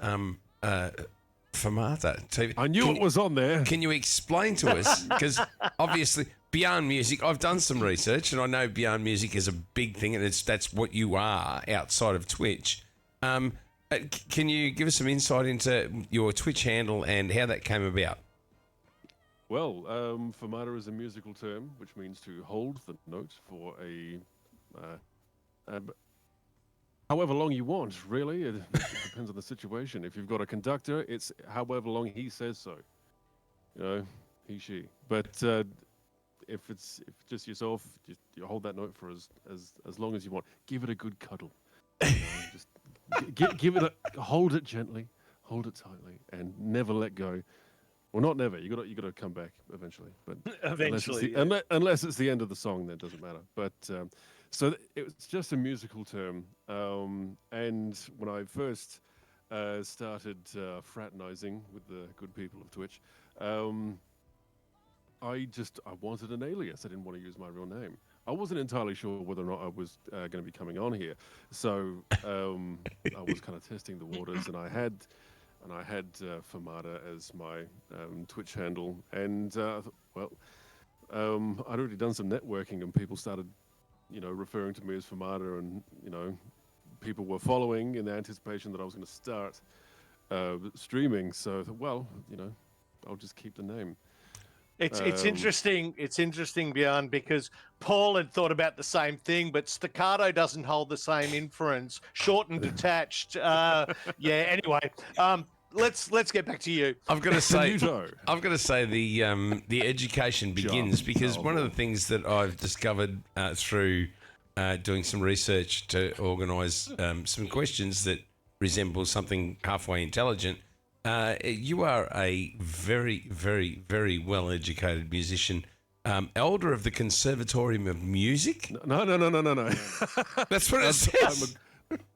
Fermata. I knew it was on there. Can you explain to us? Because obviously, Bjorn Music, I've done some research, and I know Bjorn Music is a big thing, and that's what you are outside of Twitch. Can you give us some insight into your Twitch handle and how that came about? Well, Fermata is a musical term, which means to hold the note for however long you want, really. It depends on the situation. If you've got a conductor, it's however long he says so. He, she. But if it's just yourself, you hold that note for as long as you want. Give it a good cuddle. Just give it hold it gently, hold it tightly, and never let go. Well, not never. You got to come back eventually. But Eventually, unless it's the end of the song, then it doesn't matter. But so it's just a musical term. And when I first started fraternizing with the good people of Twitch, I wanted an alias. I didn't want to use my real name. I wasn't entirely sure whether or not I was going to be coming on here, so I was kind of testing the waters, and I had Fermata as my Twitch handle, and I thought, I'd already done some networking, and people started, referring to me as Fermata, and people were following in the anticipation that I was going to start streaming. So I thought, I'll just keep the name. It's interesting. It's interesting, Bjorn, because Paul had thought about the same thing, but staccato doesn't hold the same inference. Short and detached. Anyway, let's get back to you. I've got to say, the education begins because one of the things that I've discovered through doing some research to organise some questions that resemble something halfway intelligent you are a very, very, very well-educated musician. Elder of the Conservatorium of Music. No. That's what it says.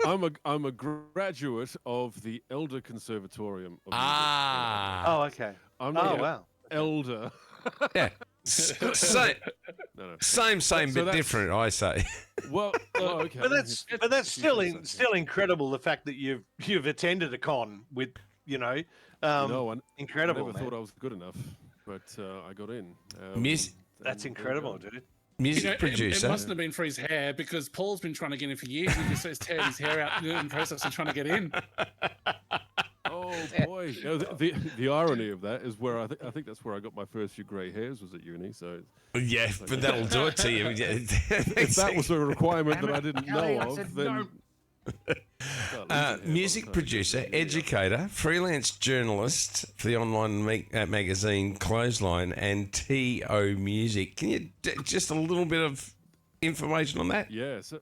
I'm a graduate of the Elder Conservatorium of Music. Ah. Oh, okay. I'm Oh, not wow. elder. Yeah. Same, No. same, So but that's- different, I say. Well, okay. But that's if- but that's if you still say so, yeah. still incredible. The fact that you've attended a con with No, I incredible. never Man. thought I was good enough, but I got in. Mus- That's and there we incredible, go. dude. Music It producer. mustn't have been for his hair because Paul's been trying to get in for years. He just teared his hair out in the process of trying to get in. Oh boy! You know, the irony of that is where I think that's where I got my first few grey hairs was at uni. So Yeah, but that'll do it to you. if that was a requirement that I didn't know of, then music producer, educator, freelance journalist for the online magazine Clothesline and TO Music. Can you just a little bit of information on that? Yeah. So,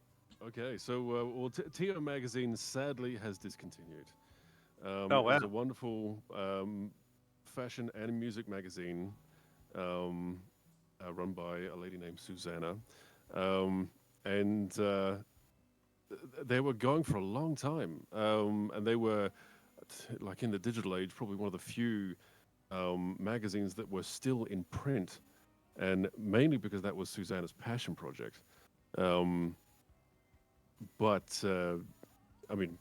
okay. So, well, TO magazine sadly has discontinued. Oh, It was wow. a wonderful fashion and music magazine run by a lady named Susanna, and they were going for a long time, and they were like in the digital age, probably one of the few magazines that were still in print, and mainly because that was Susanna's passion project. But I mean,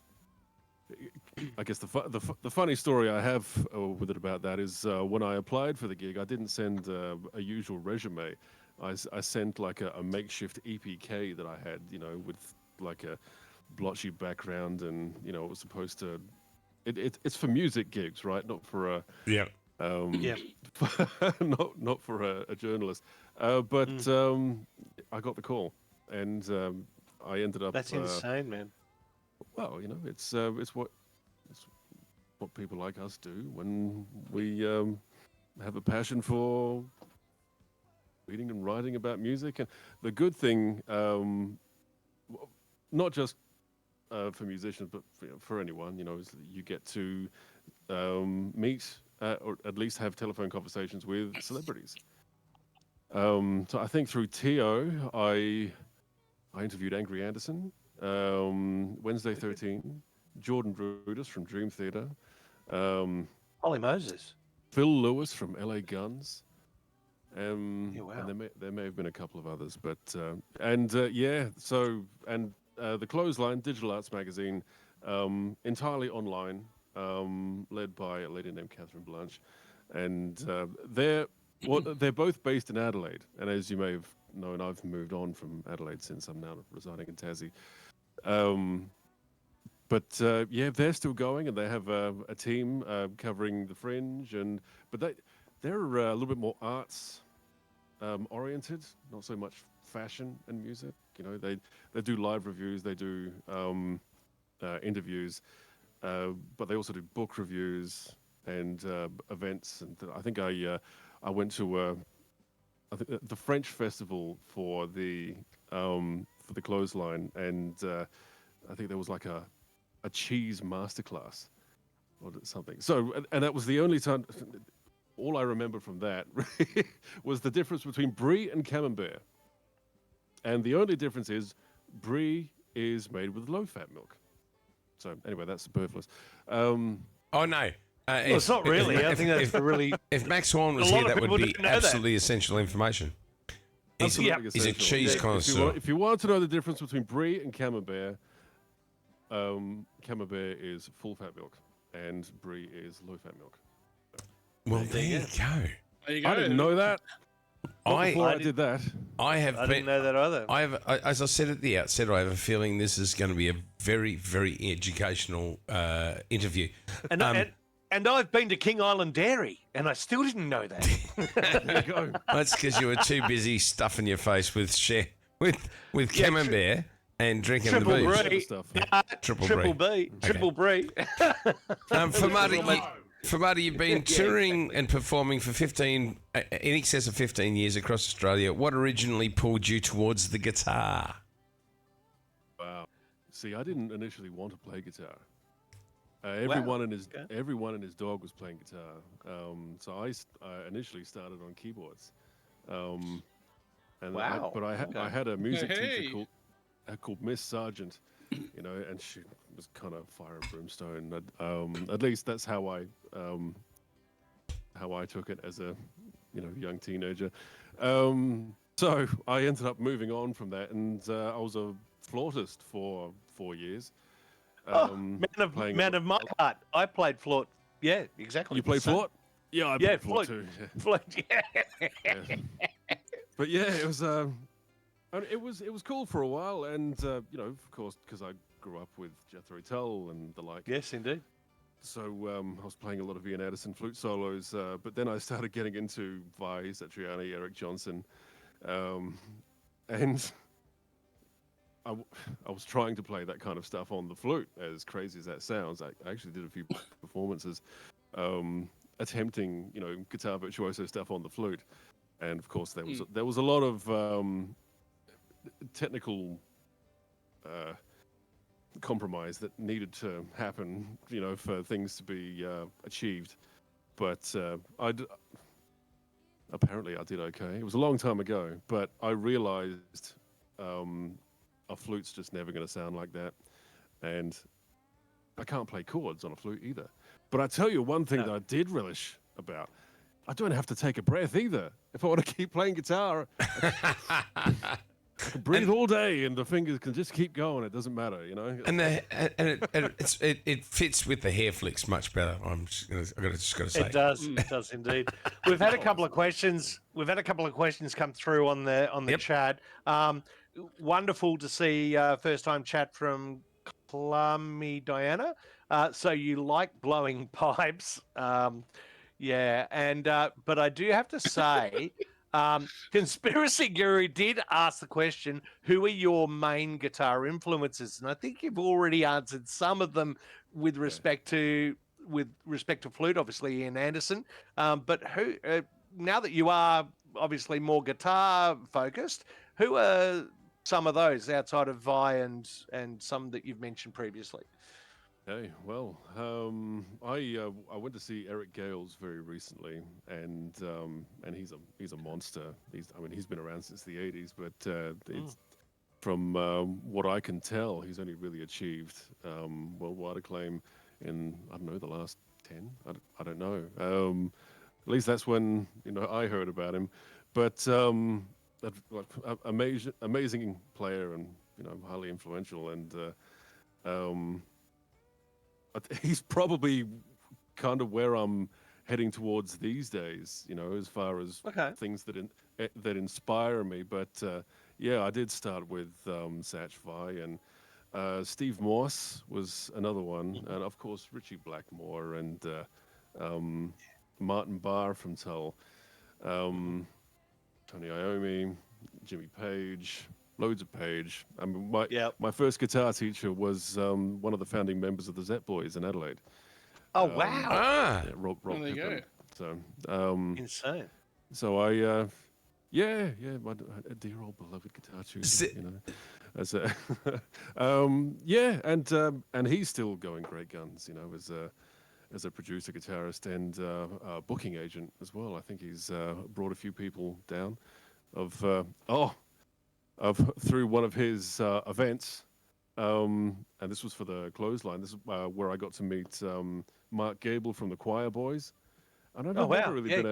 I guess the funny story I have with it about that is when I applied for the gig, I didn't send a usual resume. I sent like a makeshift EPK that I had, with like a blotchy background, and it was supposed to. It's for music gigs, right? Not for a Yeah. Yeah. not for a journalist. But I got the call, and I ended up. That's insane, man. Well, it's what people like us do when we have a passion for reading and writing about music. And the good thing, not just for musicians, but for anyone, is that you get to meet or at least have telephone conversations with celebrities. So I think through Tio, I interviewed Angry Anderson, Wednesday 13, Jordan Brutus from Dream Theater, Holy Moses. Phil Lewis from LA Guns. Yeah, wow. And there may have been a couple of others, but the Clothesline Digital Arts magazine, entirely online, led by a lady named Catherine Blanche, and they're both based in Adelaide. And as you may have known, I've moved on from Adelaide since I'm now residing in Tassie. But they're still going, and they have a team covering the Fringe, but they're a little bit more arts oriented, not so much fashion and music. They do live reviews, they do interviews, but they also do book reviews and events. And I think I went to the French festival for the Clothesline, and I think there was like a cheese masterclass or something. So, and that was the only time. All I remember from that was the difference between brie and camembert. And the only difference is brie is made with low-fat milk. So anyway, that's superfluous. Oh no. Well, it's not really. I think that's really. If Max Horn was A lot here, of that would people be don't know that. absolutely essential information. He's a Essential. cheese connoisseur. If you want to know the difference between brie and camembert, camembert is full-fat milk, and brie is low-fat milk. Well, there you go. There you go. I didn't know that. Before I did that. I have I been. didn't know that either. As I said at the outset, I have a feeling this is going to be a very, very educational interview. And I've been to King Island Dairy, and I still didn't know that. There you go. That's because you were too busy stuffing your face with camembert and drinking the Triple booze. brie. Stuff. Triple brie. Triple brie. Fermata, you've been touring and performing for in excess of 15 years across Australia. What originally pulled you towards the guitar? Wow. See, I didn't initially want to play guitar. Everyone in his Okay. everyone in his dog was playing guitar. So I initially started on keyboards. Um, and Wow, I okay. had a music teacher Hey. called Miss Sargent, and she was kind of fire and brimstone. At least that's how I took it as a young teenager. So I ended up moving on from that, and I was a flautist for 4 years. Oh, Playing man of my heart. I played flute. Yeah, exactly. You the play same. flute? Yeah, I Yeah, play flute flute. too. Flute. Yeah. Yeah. But yeah, it was. It was cool for a while, and of course, because I grew up with Jethro Tull and the like. Yes, indeed. So I was playing a lot of Ian Addison flute solos, but then I started getting into Vi Satriani, Eric Johnson, and I was trying to play that kind of stuff on the flute. As crazy as that sounds, I actually did a few performances, attempting guitar virtuoso stuff on the flute, and of course there was a lot of technical compromise that needed to happen, for things to be achieved. But apparently I did okay. It was a long time ago, but I realized a flute's just never going to sound like that, and I can't play chords on a flute either. But I tell you one thing that I did relish about: I don't have to take a breath either. If I want to keep playing guitar, I can breathe all day, and the fingers can just keep going. It doesn't matter, And it fits with the hair flicks much better. Just got to say. It does. It does indeed. We've had a couple of questions. We've had a couple of questions come through on the Yep. chat. Wonderful to see first time chat from Clummy Diana. So you like blowing pipes? Yeah, and but I do have to say, Conspiracy Guru did ask the question, "Who are your main guitar influences?" And I think you've already answered some of them with respect to flute, obviously Ian Anderson. But who, now that you are obviously more guitar focused, who are some of those outside of Vi and some that you've mentioned previously? Hey, well, I went to see Eric Gales very recently, and he's a monster. He's been around since the '80s, but it's from what I can tell, he's only really achieved worldwide acclaim in, I don't know, the last 10. I don't know. At least that's when I heard about him. But amazing player, and highly influential, and he's probably kind of where I'm heading towards these days, as far as things that inspire me. But yeah, I did start with Satch Vi, and Steve Morse was another one, and of course Richie Blackmore and Martin Barr from Tull, Tony Iommi, Jimmy Page. Loads of Page. I mean, my first guitar teacher was one of the founding members of the Zet Boys in Adelaide. Oh wow! Yeah, Rob there you Pippin. So, Insane. so my dear old beloved guitar tuner, as a, and he's still going great guns, as a producer, guitarist, and booking agent as well. I think he's brought a few people down through one of his events, and this was for the Clothesline. This is where I got to meet Mark Gable from the Choir Boys. And I've never really been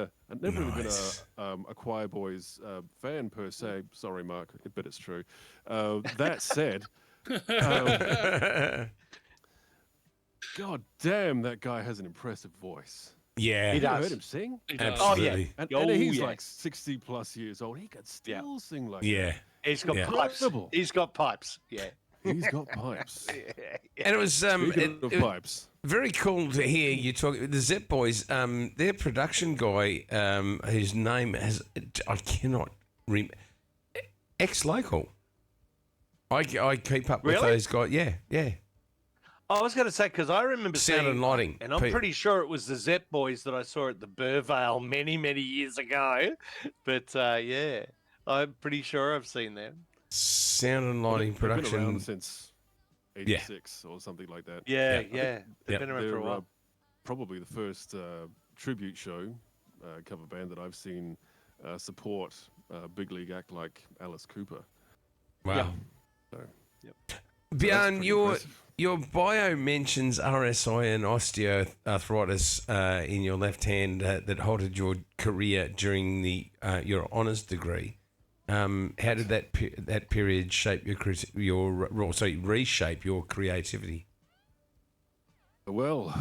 a Choir Boys fan per se. Sorry, Mark, but it's true. That said, God damn, that guy has an impressive voice. Yeah, He Have you does. heard him sing? absolutely. And he's like 60+ years old. He could still sing like Yeah. He's got Yeah. pipes. Incredible. He's got pipes. Yeah. that. He's got pipes. And it was Speaking of pipes. very cool to hear you talk. The Zep Boys, their production guy, whose name I cannot remember, ex-local. I keep up with Really? those guys. Yeah. I was going to say, because I remember Sound seeing, and lighting. and I'm pretty sure it was the Zep Boys that I saw at the Burvale many, many years ago. But yeah, I'm pretty sure I've seen them. Sound and lighting They've been production. around since '86 or something like that. Yeah, Yeah. yeah. They've Yep. been around for a They're while. probably the first tribute show cover band that I've seen support a big league act like Alice Cooper. Wow. So, Bjorn, pretty your impressive. your bio mentions RSI and osteoarthritis in your left hand that halted your career during your honours degree. How did that period shape reshape your creativity? Well,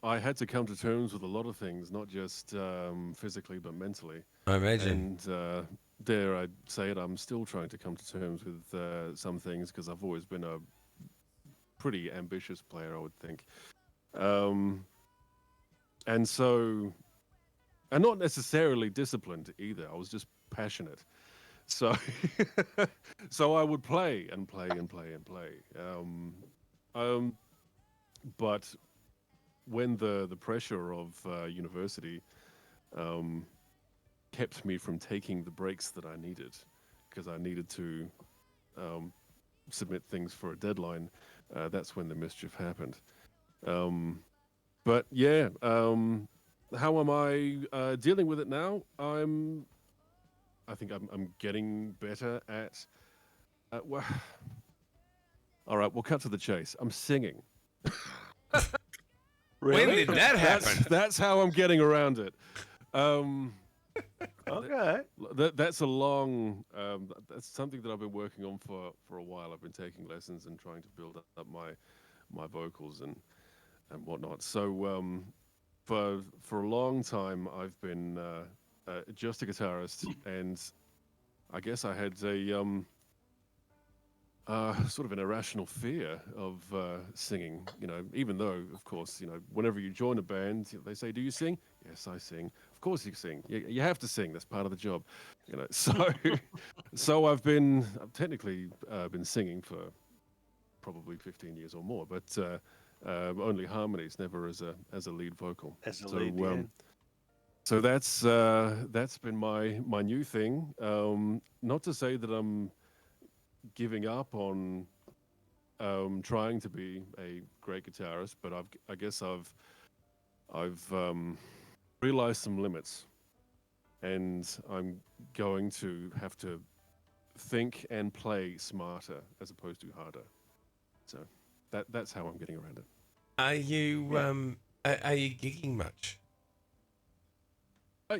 I had to come to terms with a lot of things, not just physically but mentally. I imagine. And dare I say it, I'm still trying to come to terms with some things because I've always been a pretty ambitious player, I would think. And so, and not necessarily disciplined either. I was just passionate. So, so I would play and play and play and play. But when the pressure of university kept me from taking the breaks that I needed, because I needed to submit things for a deadline, that's when the mischief happened. But yeah, how am I dealing with it now? I think I'm getting better at. Well, all right, we'll cut to the chase. I'm singing. When did that happen? That's how I'm getting around it. Okay. That's a long. That's something that I've been working on for a while. I've been taking lessons and trying to build up my vocals and whatnot. So for a long time, I've been just a guitarist, and I guess I had a sort of an irrational fear of singing. You know, even though, of course, whenever you join a band, they say, "Do you sing?" Yes, I sing. Of course, you sing. You have to sing. That's part of the job. So I've technically been singing for probably 15 years or more, but only harmonies, never as a lead vocal. As a lead, yeah. So that's been my new thing. Not to say that I'm giving up on trying to be a great guitarist, but I guess I've realized some limits, and I'm going to have to think and play smarter as opposed to harder. So that's how I'm getting around it. Are you gigging much?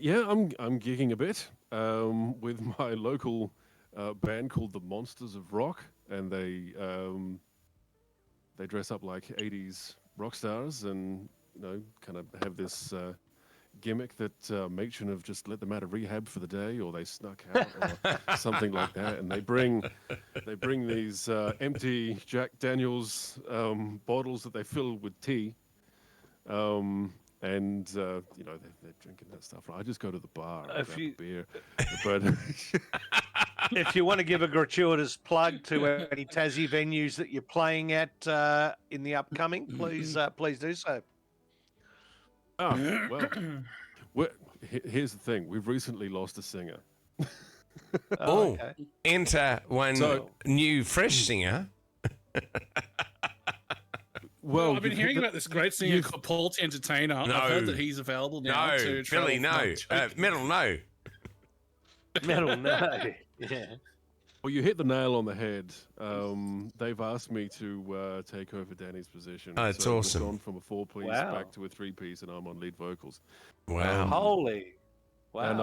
Yeah, I'm gigging a bit with my local band called the Monsters of Rock, and they dress up like 80s rock stars, and kind of have this gimmick that matron have just let them out of rehab for the day, or they snuck out, or something like that, and they bring these empty Jack Daniels bottles that they fill with tea. And they're drinking that stuff. I just go to the bar and grab a beer. But if you want to give a gratuitous plug to any Tassie venues that you're playing at in the upcoming, please do so. Well, here's the thing. We've recently lost a singer. Okay. Enter one new fresh singer. Well, I've been hearing about this great singer called Paul the Entertainer. No. I've heard that he's available now. No, to Billy, no. Metal, no. Metal, no. Yeah. Well, you hit the nail on the head. They've asked me to take over Danny's position. Oh, it's so awesome. We've gone from a 4-piece back to a 3-piece, and I'm on lead vocals. Wow. Holy. Wow. And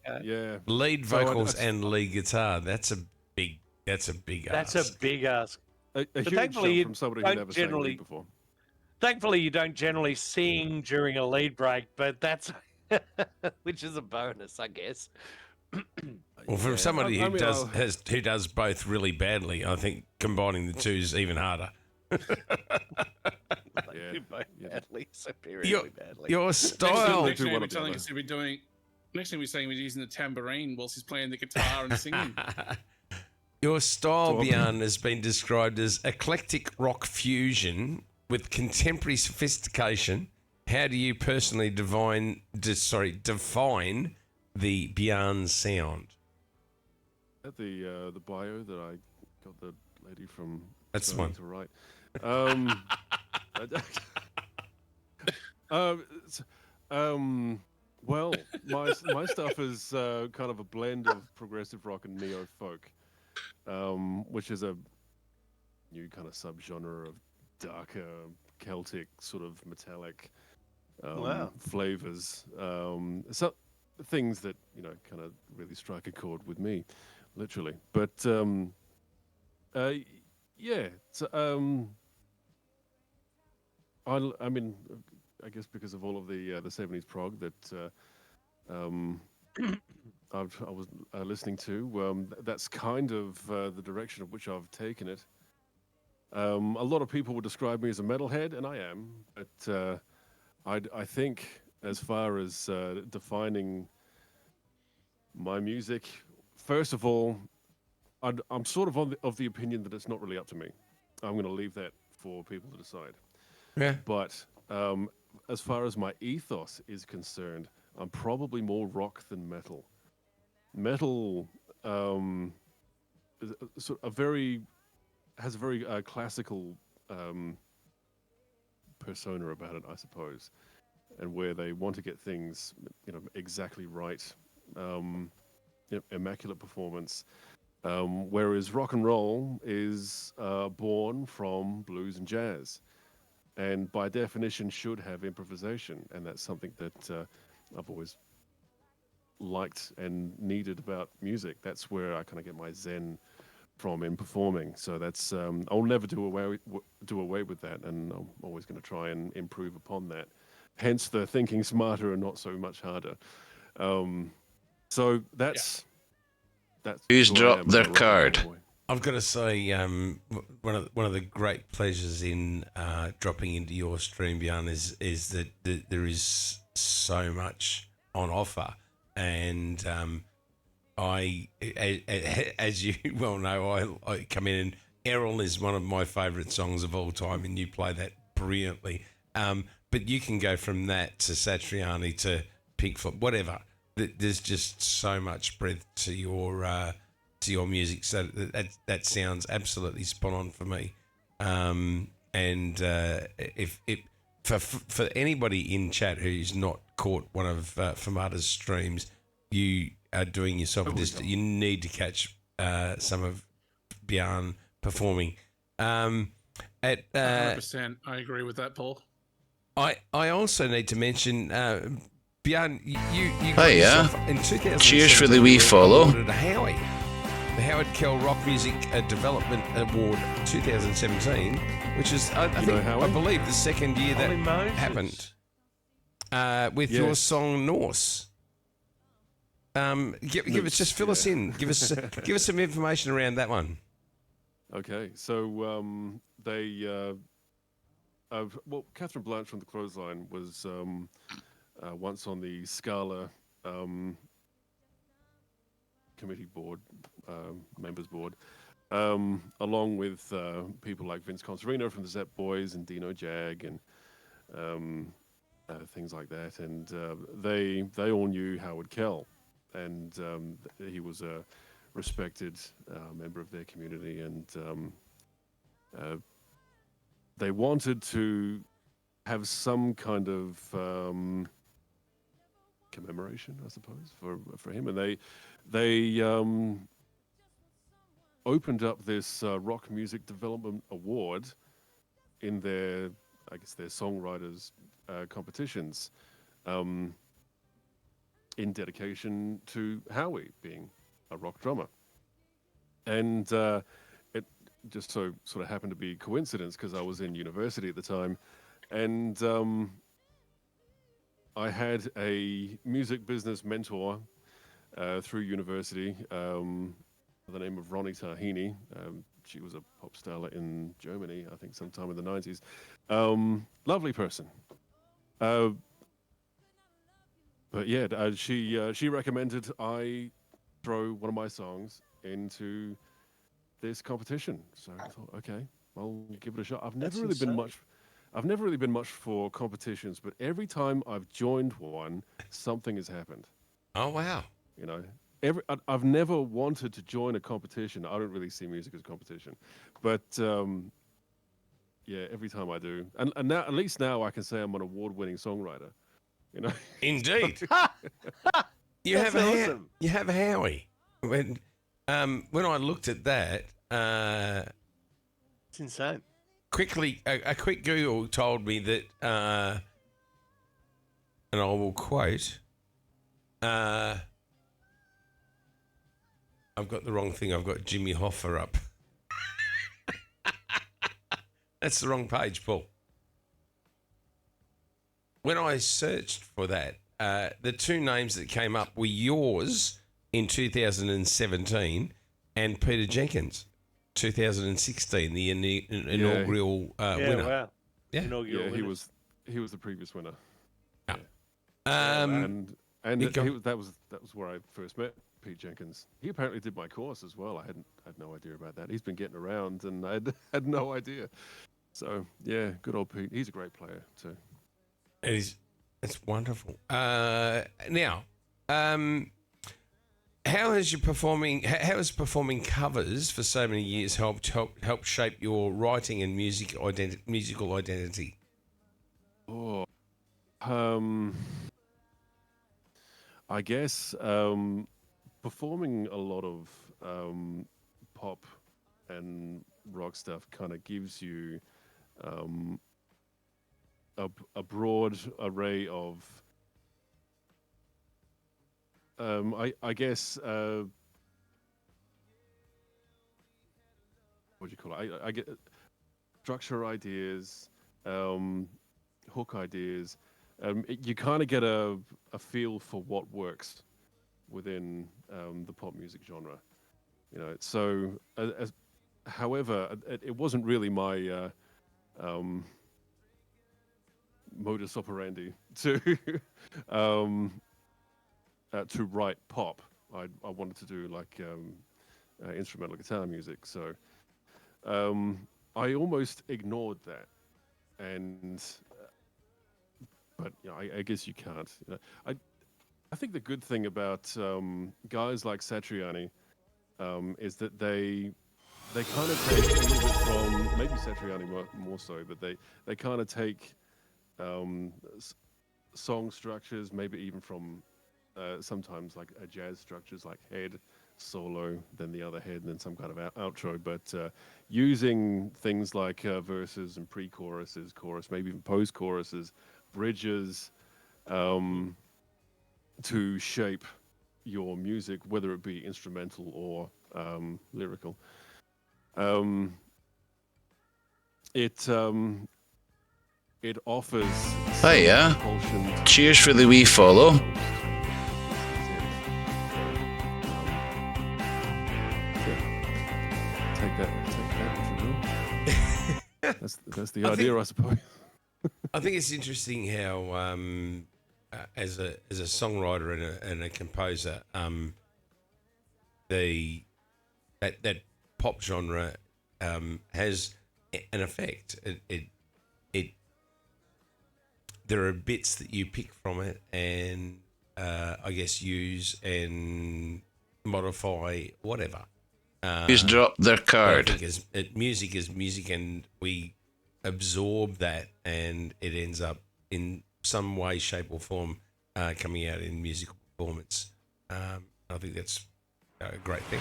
Okay. Lead vocals and lead guitar. That's a big That's ask. a big ask. A huge thankfully, jump from somebody who never sang lead before. Thankfully, you don't generally sing during a lead break, but that's which is a bonus, I guess. Well, for somebody who I mean, does both really badly, I think combining the two is even harder. Badly, superiorly badly. Your style. Next thing we're telling us we're doing. Next thing we're saying we're using the tambourine whilst he's playing the guitar and singing. Your style, Bjorn, has been described as eclectic rock fusion with contemporary sophistication. How do you personally define the Bjorn sound? At the bio that I got the lady from That's the Turning one. to Right. Um, um, s- well, my stuff is kind of a blend of progressive rock and neo folk, which is a new kind of subgenre of darker Celtic sort of metallic Wow. flavors. So things that kind of really strike a chord with me, literally. But uh, yeah, so, I mean, I guess because of all of the '70s prog that um, I was listening to, that's kind of the direction of which I've taken it. A lot of people would describe me as a metalhead, and I am, but I think as far as defining my music, first of all, I'm sort of of the opinion that it's not really up to me. I'm going to leave that for people to decide. Yeah. But as far as my ethos is concerned, I'm probably more rock than metal. Metal is sort of has a very classical persona about it, I suppose, and where they want to get things, exactly right, immaculate performance. Whereas rock and roll is born from blues and jazz, and by definition should have improvisation, and that's something that I've always liked and needed about music. That's where I kind of get my zen from in performing. So that's I'll never do away with that, and I'm always going to try and improve upon that. Hence the thinking smarter and not so much harder. So that's Who's who I dropped am. I'm their a rock and roll card? boy. I've got to say, one of the great pleasures in dropping into your stream, Bjorn, is that there is so much on offer, and as you well know, I come in and Errol is one of my favourite songs of all time, and you play that brilliantly. But you can go from that to Satriani to Pink Floyd, whatever. There's just so much breadth to your music, so that sounds absolutely spot on for me. And if for anybody in chat who's not caught one of Fermata's streams, you are doing yourself a disservice. You need to catch some of Bjorn performing. At 100%. I agree with that, Paul. I also need to mention Bjorn. You Oh, got yeah. yourself in 2000. Cheers for the wee follow. Awarded a Howie, the Howard Kell Rock Music Development Award 2017, which is I believe the second year that happened. With your Yes. song Norse. Give us, just fill us in. Give us some information around that one. Okay, so Catherine Blanche from the Clothesline was once on the Scala committee board, members board, along with people like Vince Concerino from the Zep Boys and Dino Jag and things like that, and they all knew Howard Kell, and he was a respected member of their community, and they wanted to have some kind of commemoration, I suppose, for him, and they opened up this rock music development award in their songwriters competitions, in dedication to Howie being a rock drummer. And it just so sort of happened to be coincidence because I was in university at the time, and I had a music business mentor through university, by the name of Ronnie Tahini. She was a pop star in Germany, I think sometime in the 90s. Lovely person. But yeah, she recommended I throw one of my songs into this competition. So I thought, okay, I'll give it a shot. I've never really been much for competitions, but every time I've joined one, something has happened. Oh wow! You know, I've never wanted to join a competition. I don't really see music as competition, but yeah, every time I do, and now at least now I can say I'm an award-winning songwriter. You know, Indeed. You That's have awesome. you have Howie. When I looked at that, It's insane. quickly a quick Google told me that, and I will quote. I've got the wrong thing. I've got Jimmy Hoffa up. That's the wrong page, Paul. When I searched for that, the two names that came up were yours in 2017 and Peter Jenkins, 2016, the inaugural winner. Wow. Yeah. Inaugural yeah, he winners. was the previous winner, Um, and You go- that was where I first met Pete Jenkins. He apparently did my course as well. I had no idea about that. He's been getting around, and I had no idea. So yeah, good old Pete. He's a great player too. it's wonderful. Now, how has performing covers for so many years help shape your writing and musical identity? Oh, I guess performing a lot of pop and rock stuff kind of gives you a broad array of I guess what do you call it? I get structure ideas, hook ideas. You kind of get a feel for what works within the pop music genre, you know. So, however, it wasn't really my modus operandi to to write pop. I wanted to do like instrumental guitar music, so I almost ignored that, and but you know, I guess you can't. You know, I think the good thing about guys like Satriani is that they kind of take a little bit from maybe Satriani more so, but they kind of take song structures, maybe even from sometimes like a jazz structures like head solo, then the other head, and then some kind of outro. But using things like verses and pre-choruses, chorus, maybe even post-choruses, bridges, to shape your music, whether it be instrumental or lyrical. It offers. Oh, yeah. Propulsion. Cheers for the wee follow. Take that if you will. That's the idea, I suppose. I think it's interesting how, as a songwriter and a composer, that pop genre has an effect. It there are bits that you pick from it and I guess use and modify whatever. Who's dropped their But I card? think music is music, and we absorb that, and it ends up in some way, shape, or form coming out in musical performance. I think that's a great thing.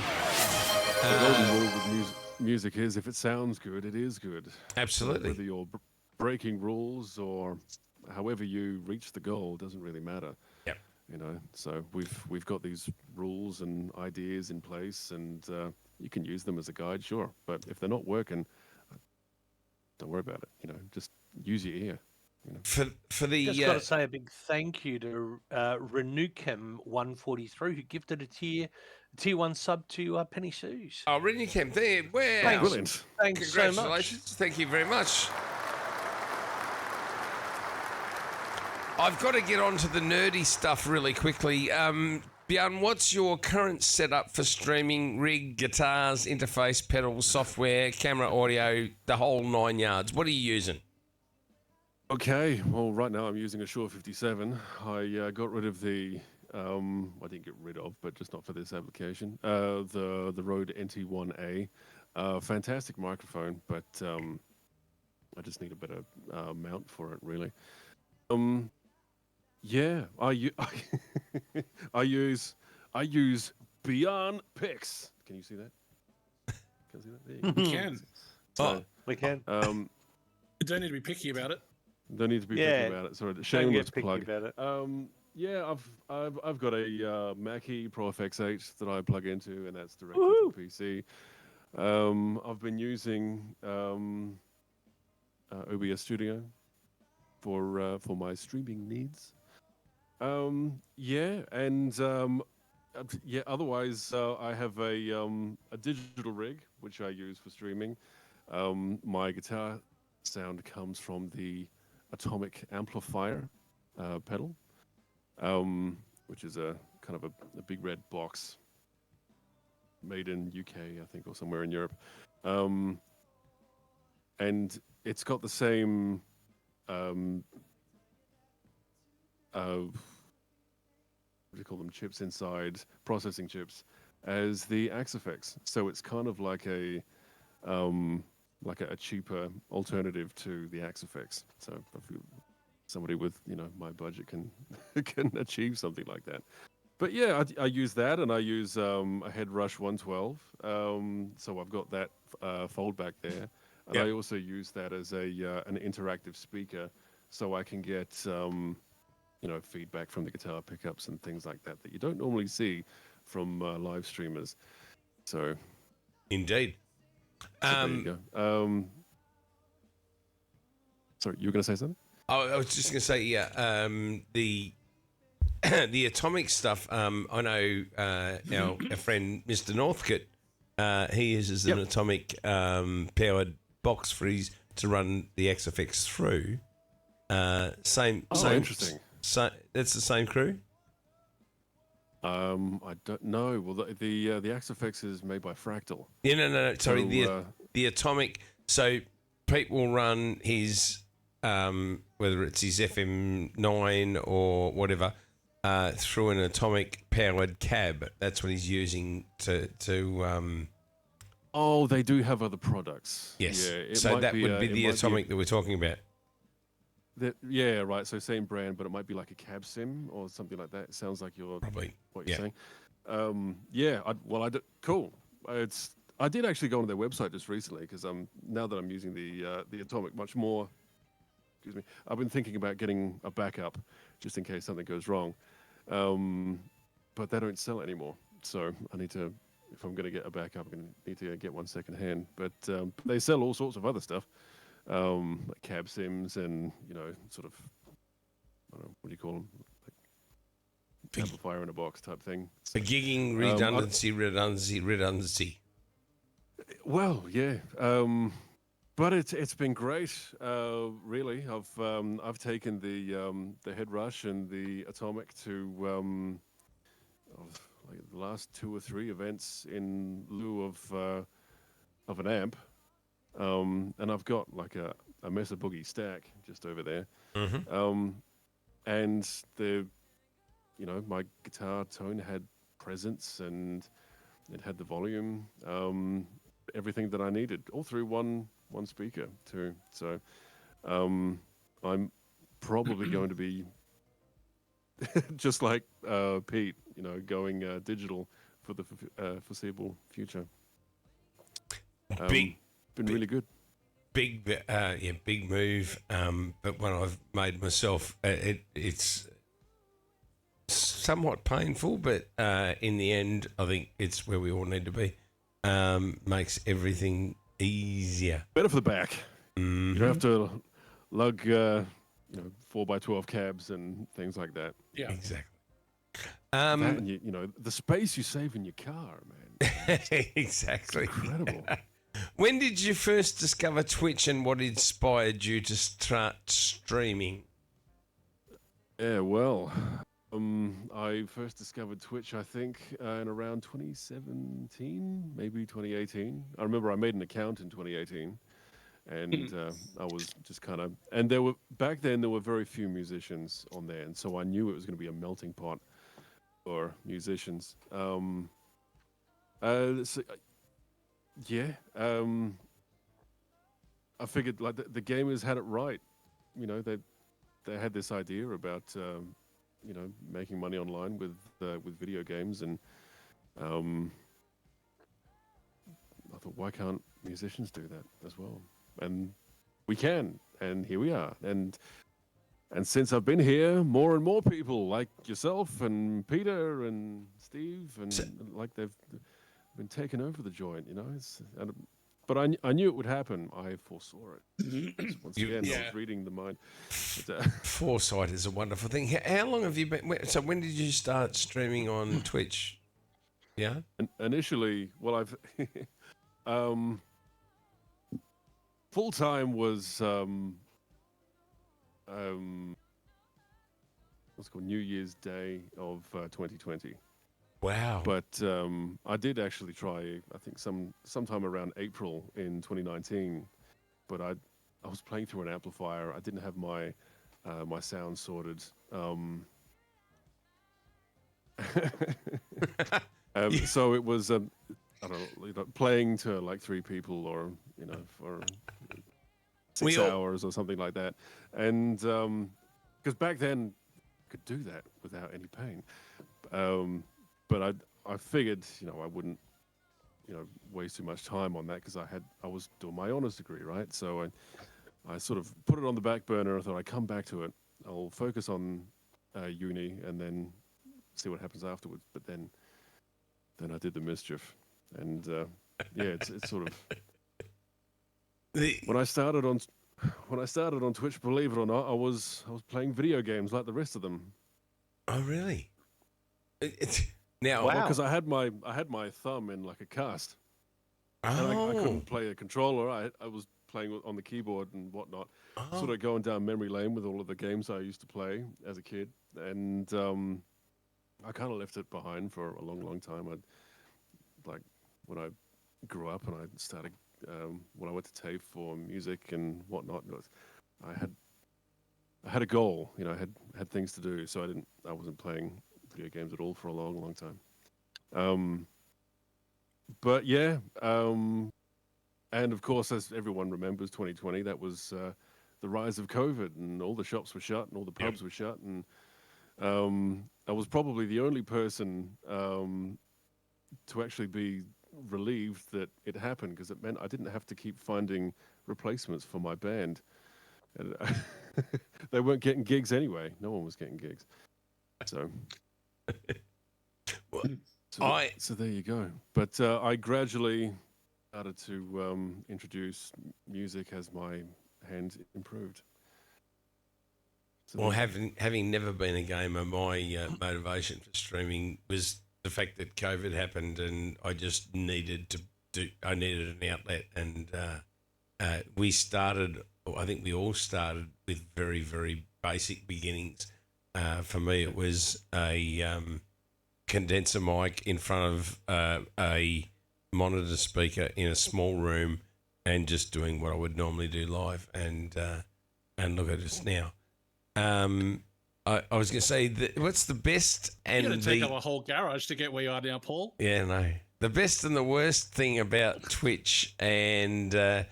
The golden rule with music is if it sounds good, it is good. Absolutely. Whether you're breaking rules or however you reach the goal doesn't really matter. Yeah. You know, so we've got these rules and ideas in place, and you can use them as a guide, sure. But if they're not working, don't worry about it. You know, just use your ear. You know. For the Just got to say a big thank you to Renukem143 who gifted a tier 1 sub to Penny Sue's. oh, Renukem there, wow, Thanks. Brilliant. Thanks so much. congratulations! Thank you very much. I've got to get on to the nerdy stuff really quickly. Bjorn, what's your current setup for streaming? Rig, guitars, interface, pedals, software, camera, audio, the whole 9 yards. What are you using? Okay, well, right now I'm using a Shure 57. I got rid of the I didn't get rid of, but just not for this application. The Rode NT1A, fantastic microphone, but I just need a better mount for it, really. Yeah, I use Beyond Pix. Can you see that? Can you see that? There you go. You can. So, We can. You don't need to be picky about it. don't need to be Yeah, picky about it. Sorry, Don't shameless get picky plug. about it. Yeah, I've got a Mackie Pro FX8 that I plug into, and that's directly to the PC. I've been using OBS Studio for my streaming needs. Yeah, and yeah. Otherwise, I have a digital rig which I use for streaming. My guitar sound comes from the Atomic Amplifier pedal, which is a kind of a big red box made in UK, I think, or somewhere in Europe. And it's got the same what do you call them, chips inside, processing chips, as the Axifex. So it's kind of like a cheaper alternative to the Axifex. So if somebody with my budget can can achieve something like that. But yeah, I use that, and I use a Headrush 112. So I've got that fold back there, and I also use that as an interactive speaker, so I can get feedback from the guitar pickups and things like that that you don't normally see from live streamers. So Indeed. there you go. Sorry, you were going to say something? I was just going to say, yeah, the the atomic stuff. I know our friend Mr. Northcote. He uses an atomic powered box for his to run the XFX through. Same. Interesting. So that's the same crew. I don't know. Well, the XFX is made by Fractal. Yeah, no. Sorry, So, the atomic. So Pete will run his whether it's his FM9 or whatever through an atomic powered cab. That's what he's using to. Oh, they do have other products. Yes. Yeah, So that would be the atomic that we're talking about. Yeah, right. So same brand, but it might be like a cab sim or something like that. It sounds like Probably. what you're saying. Yeah. Cool. I did actually go on their website just recently because now that I'm using the Atomic much more. Excuse me. I've been thinking about getting a backup just in case something goes wrong, but they don't sell it anymore. So I need to. If I'm going to get a backup, I'm going to need to get one second hand. But they sell all sorts of other stuff. Like cab sims and sort of, I don't know, what do you call them, like amplifier in a box type thing. For gigging, redundancy. Well, yeah, but it's been great. Really, I've taken the Headrush and the Atomic to like the last 2 or 3 events in lieu of an amp. And I've got like a Mesa Boogie stack just over there. And my guitar tone had presence and it had the volume, everything that I needed, all through one speaker too. So I'm probably going to be just like Pete, going digital for the foreseeable future. Been really good. Big move. But when I've made myself, it's somewhat painful. But in the end, I think it's where we all need to be. Makes everything easier. Better for the back. You don't have to lug 4x12 cabs and things like that. Yeah, Exactly. That and the space you save in your car, man. Exactly. Incredible. When did you first discover Twitch and what inspired you to start streaming? Yeah, well, I first discovered Twitch, I think, in around 2017, maybe 2018. I remember I made an account in 2018, and I was just kind of... And back then, there were very few musicians on there, and so I knew it was going to be a melting pot for musicians. So, yeah, I figured like the gamers had it right. You know, they had this idea about making money online with video games, and I thought, why can't musicians do that as well? And we can, and here we are. And since I've been here, more and more people like yourself and Peter and Steve and like they've been taking over the joint. You know, but I knew it would happen. I foresaw it. Once again, I was reading the mind. But, Foresight is a wonderful thing. How long have you been? So when did you start streaming on Twitch? Yeah. Initially, well, I've full time was what's it called New Year's Day of 2020. Wow. But I did actually try. I think sometime around April in 2019. But I was playing through an amplifier. I didn't have my my sound sorted. So it was I don't know, playing to like 3 people or for 6 hours or something like that, and because back then could do that without any pain, but I figured I wouldn't waste too much time on that because I was doing my honors degree, right? So I sort of put it on the back burner. I thought I'd come back to it. I'll focus on uni and then see what happens afterwards. But then I did the mischief, and yeah, it's sort of when I started on Twitch. Believe it or not, I was playing video games like the rest of them. Oh, really? Now, Wow. Because I had my thumb in like a cast, and I oh, couldn't play a controller. I was playing on the keyboard and whatnot, sort of going down memory lane with all of the games I used to play as a kid, and I kind of left it behind for a long, long time. Like when I grew up and I started when I went to TAFE for music and whatnot, I had a goal. I had things to do, so I wasn't playing video games at all for a long, long time. But yeah, and of course, as everyone remembers, 2020, that was the rise of COVID, and all the shops were shut and all the pubs were shut, and I was probably the only person to actually be relieved that it happened, because it meant I didn't have to keep finding replacements for my band. And they weren't getting gigs anyway. No one was getting gigs. So, well, so there you go. But I gradually started to introduce music as my hand improved. So well, having never been a gamer, my motivation for streaming was the fact that COVID happened, and I just needed I needed an outlet, and we started. I think we all started with very, very basic beginnings. For me, it was a condenser mic in front of a monitor speaker in a small room, and just doing what I would normally do live. And look at us now. I was going to say, what's the best and You're going to take up a whole garage to get where you are now, Paul. Yeah, no. The best and the worst thing about Twitch and the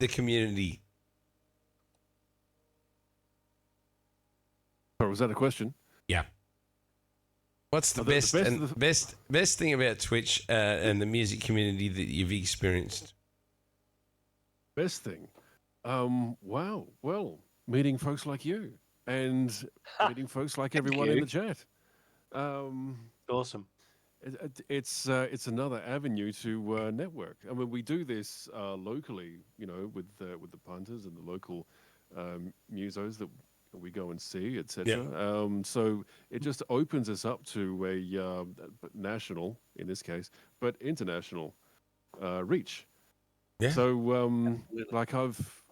community. Or was that a question? Yeah. What's the best thing about Twitch and the music community that you've experienced? Best thing? Wow. Well, meeting folks like you and meeting folks like everyone in the chat. Awesome. It's another avenue to network. I mean, we do this locally, with the punters and the local musos that we go and see, etc. So it just opens us up to a national, in this case, but international reach. Yeah. So like I've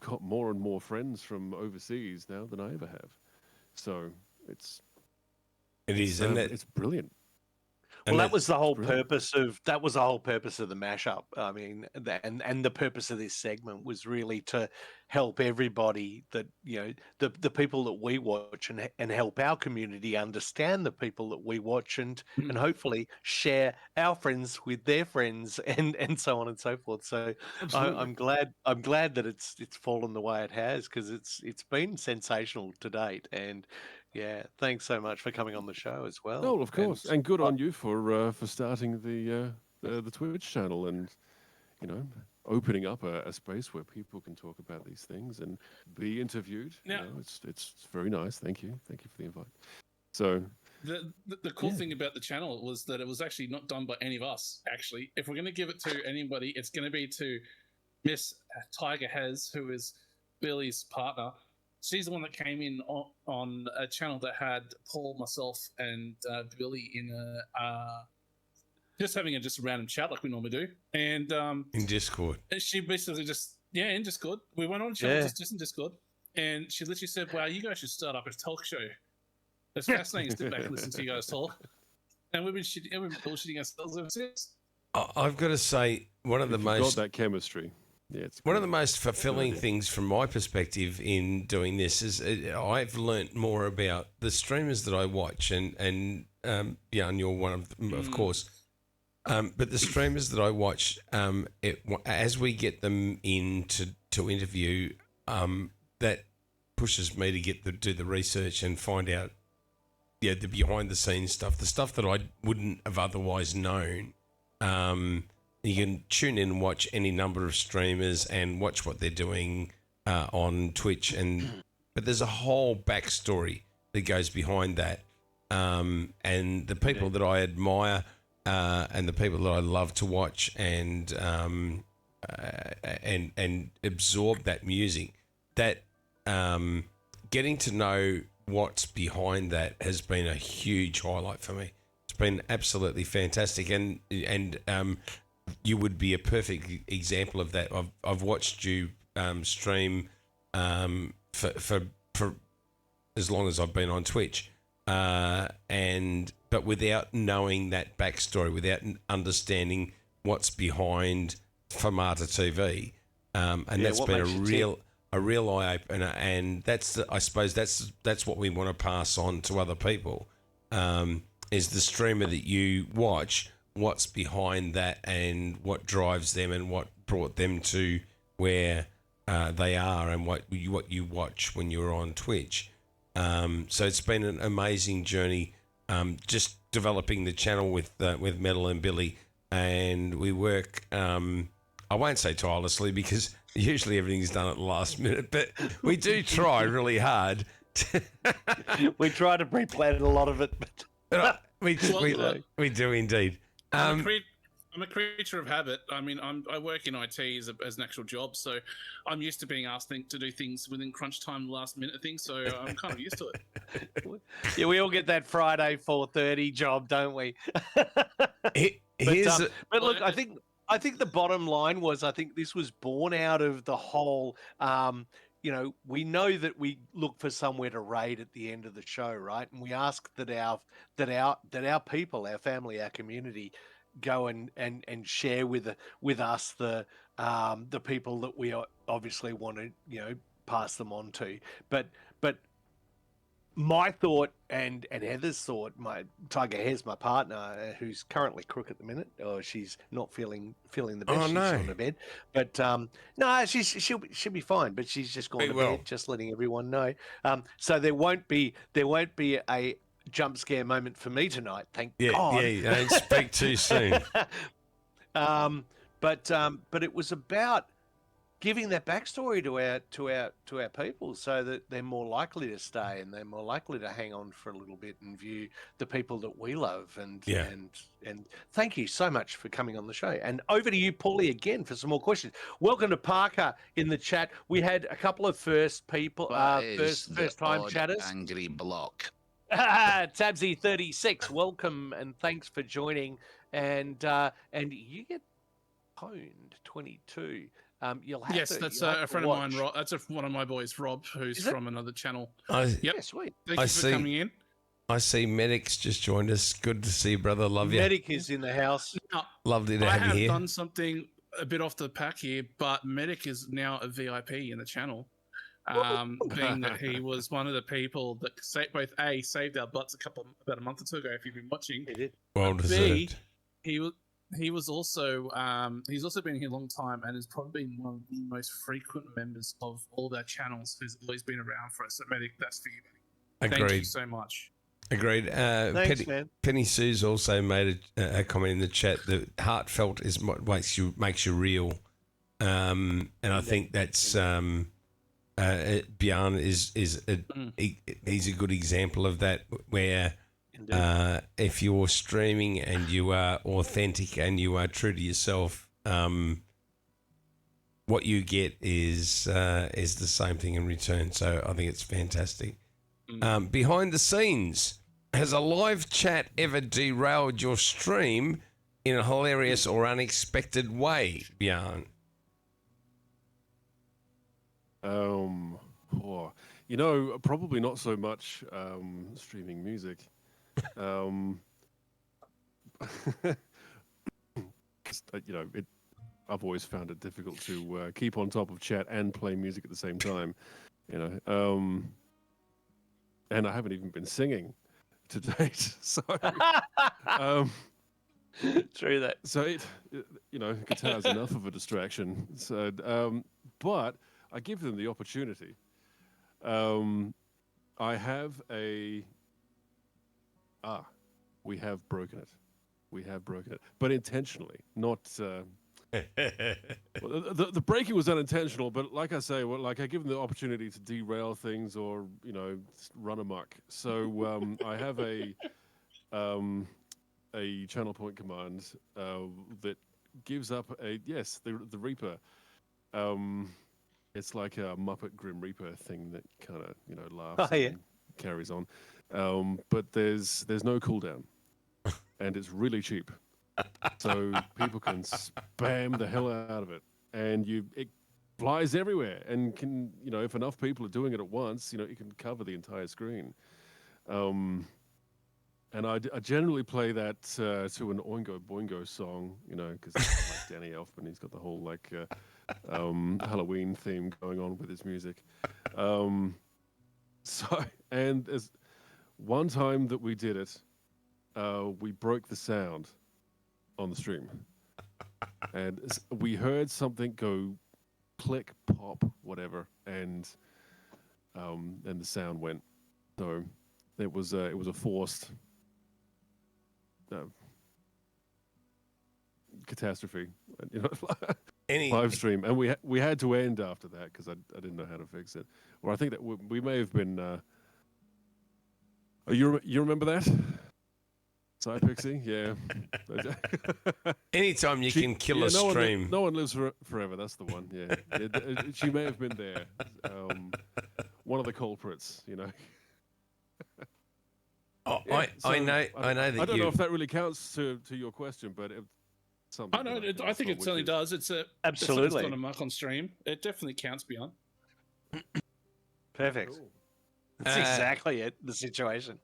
got more and more friends from overseas now than I ever have. So it is, and it's brilliant. Well, that was the whole brilliant. purpose of the mashup. I mean, and the purpose of this segment was really to help everybody that the people that we watch and help our community understand the people that we watch and hopefully share our friends with their friends and so on and so forth. So Absolutely. I'm glad that it's fallen the way it has, because it's been sensational to date. And yeah, thanks so much for coming on the show as well. Oh, of course, and good I- on you for starting the Twitch channel and opening up a space where people can talk about these things and be interviewed. Now- It's very nice. Thank you for the invite. So The cool Yeah. thing about the channel was that it was actually not done by any of us. Actually, if we're going to give it to anybody, it's going to be to Miss Tiger Has, who is Billy's partner. She's the one that came in on a channel that had Paul, myself, and Billy in a just having just a random chat like we normally do. And In Discord. she basically in Discord. We went on channel Yeah. just in Discord, and she literally said, "Wow, you guys should start up a talk show." It's fascinating to sit back and listen to you guys talk. And we've been bullshitting ourselves ever since. I've got to say, one of the if you've most got that chemistry. Yeah, it's One of great. the most fulfilling idea. things from my perspective in doing this is I've learnt more about the streamers that I watch, and you're one of them, of course. But the streamers that I watch, as we get them in to interview, that pushes me to do the research and find out, the behind the scenes stuff, the stuff that I wouldn't have otherwise known. You can tune in and watch any number of streamers and watch what they're doing on Twitch, but there's a whole backstory that goes behind that, and the people that I admire and the people that I love to watch and absorb that music. That getting to know what's behind that has been a huge highlight for me. It's been absolutely fantastic, and you would be a perfect example of that. I've watched you stream for as long as I've been on Twitch, but without knowing that backstory, without understanding what's behind Fermata TV, and that's what been makes you tick? a real eye opener, and I suppose that's what we want to pass on to other people. Is the streamer that you watch, what's behind that and what drives them and what brought them to where they are, and what you watch when you're on Twitch. So it's been an amazing journey, just developing the channel with Metal and Billy, and we work. I won't say tirelessly because usually everything's done at the last minute, but we do try really hard. We try to pre-plan a lot of it, but we do indeed. I'm a creature of habit. I mean, I work in IT as an actual job, so I'm used to being asked to do things within crunch time, last minute things. So I'm kind of used to it. yeah, we all get that Friday 4:30 job, don't we? Here's But look, I think the bottom line was, I think this was born out of the whole. We know that we look for somewhere to raid at the end of the show, right? And we ask that our people, our family, our community, go and share with us the people that we obviously want to pass them on to. But my thought and Heather's thought, my Tiger Hair's my partner, who's currently crook at the minute, or she's not feeling the best. Oh, She's no. on the bed, but no, she'll be fine. But she's just gone Be to well. bed, just letting everyone know. So there won't be a jump scare moment for me tonight. Thank God. Yeah, don't speak too soon. But it was about giving that backstory to our people, so that they're more likely to stay and they're more likely to hang on for a little bit and view the people that we love. And thank you so much for coming on the show. And over to you, Paulie, again for some more questions. Welcome to Parker in the chat. We had a couple of first people, What is first the time odd chatters. angry block? Tabsy36, welcome and thanks for joining. And you get pwned 22. You'll have Yes, to, that's you'll have a to friend of mine, watch. Rob. That's one of my boys, Rob, who's Is it? from another channel. I, Yep. Yeah, sweet. Thank I you for see. coming in. I see Medic's just joined us. Good to see you, brother. Love you. Medic is in the house. Now, Lovely to I have you have here. done something a bit off the pack here, but Medic is now a VIP in the channel. Being that he was one of the people that both A, saved our butts about a month or two ago, if you've been watching. He did. Well B, deserved. he was also he's also been here a long time and has probably been one of the most frequent members of all of our channels who's always been around for us. So Medic, that's for you, buddy. Thank you Agreed. so much. Agreed. Thanks, man. Penny Sue's also made a comment in the chat that heartfelt is what makes you real, and I think that's Bjorn he's a good example of that. Where if you're streaming and you are authentic and you are true to yourself, what you get is the same thing in return. So I think it's fantastic. Behind the scenes, has a live chat ever derailed your stream in a hilarious or unexpected way, Bjorn? Probably not so much streaming music. I've always found it difficult to keep on top of chat and play music at the same time. And I haven't even been singing to date. So, True that. so guitar's enough of a distraction. So, but I give them the opportunity. I have we have broken it. We have broken it, but intentionally, not. The breaking was unintentional, but like I say, I give them the opportunity to derail things or run amok. So I have a channel point command that gives up the Reaper. It's like a Muppet Grim Reaper thing that kind of laughs and carries on. But there's no cooldown, and it's really cheap. So people can spam the hell out of it, and it flies everywhere. And can if enough people are doing it at once, it can cover the entire screen. And I generally play that to an Oingo Boingo song, because like Danny Elfman, he's got the whole Halloween theme going on with his music. And as one time that we did it, we broke the sound on the stream, and we heard something go click, pop, whatever, and the sound went. So it was a forced catastrophe, live stream, and we had to end after that because I didn't know how to fix it. Or I think that we may have been. You remember that? Pixie, yeah. Anytime you can kill a stream. No one lives forever. That's the one. Yeah, she may have been there. One of the culprits, Oh, Yeah, I know that I don't you. know if that really counts to your question, but something. I know. I think it certainly does. It's Absolutely. It's got a muck on stream. It definitely counts, Beyond. Perfect. Cool. That's exactly it. The situation.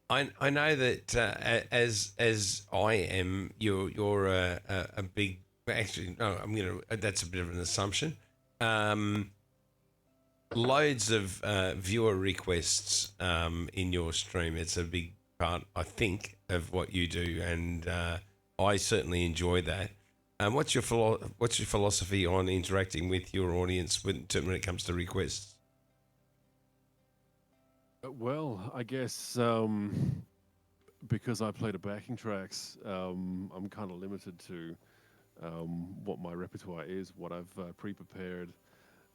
I know that as I am, you're a big. Actually, no, that's a bit of an assumption. Loads of viewer requests in your stream. It's a big part, I think, of what you do, and I certainly enjoy that. What's your philosophy on interacting with your audience when it comes to requests? Well, I guess because I play the backing tracks, I'm kind of limited to what my repertoire is, what I've pre-prepared.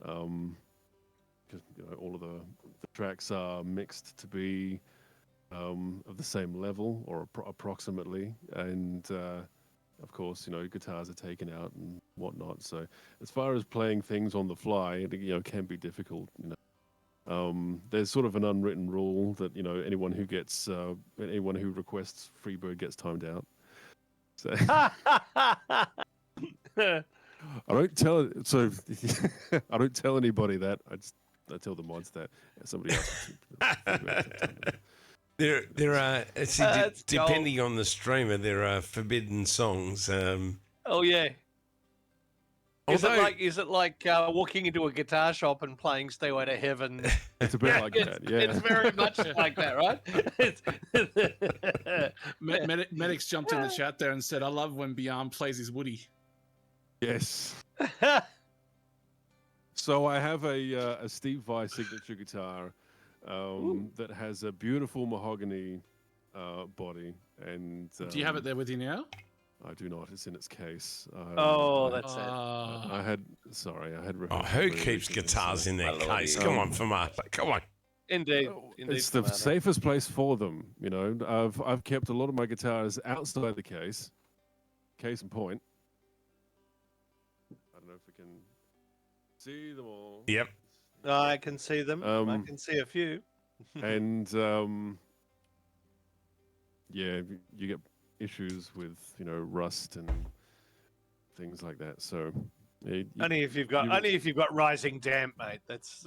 Because all of the tracks are mixed to be of the same level or approximately, and of course, guitars are taken out and whatnot. So, as far as playing things on the fly, it can be difficult. There's sort of an unwritten rule that anyone who requests Freebird gets timed out. So I don't tell anybody that. I tell the mods that somebody else. There are, see, That's depending on the streamer, there are forbidden songs. Oh yeah. Although, Is it like walking into a guitar shop and playing "Stairway to Heaven"? It's a bit like that. Yeah. It's very much like that, right? Medics jumped in the chat there and said, "I love when Beyond plays his Woody." Yes. So I have a Steve Vai signature guitar that has a beautiful mahogany body, and Do you have it there with you now? I do not. It's in its case. That's sad. I had. Sorry, I had. who keeps guitars in their case? Come on, Fermata. Come on. Indeed. It's the safest place for them. You know, I've kept a lot of my guitars outside the case. Case in point. I don't know if we can see them all. Yep. I can see them. I can see a few. And yeah, you get issues with rust and things like that. So Only if you've got rising damp, mate. That's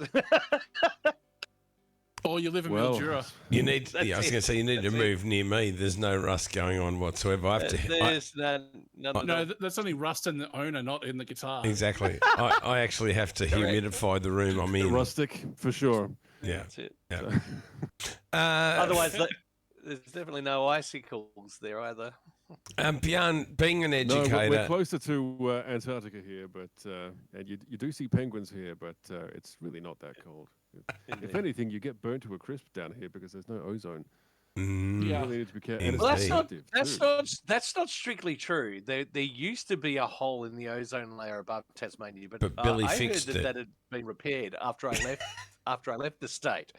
Or you live in Well, Mildura. You need. Yeah, I was it. going to say you need to That's it. move near me. There's no rust going on whatsoever. I have to. there's none. No, that's only rust in the owner, not in the guitar. Exactly. I actually have to humidify the room I'm in. rustic for sure. Yeah. That's it. Yeah. Otherwise, there's definitely no icicles there either. Beyond being an No, educator, we're closer to Antarctica here, but and you do see penguins here, but it's really not that cold. If anything, you get burnt to a crisp down here because there's no ozone. You Yeah. really need to be careful. Well, That's not strictly true. There used to be a hole in the ozone layer above Tasmania, but Billy I fixed heard it. that had been repaired after I left. After I left the state.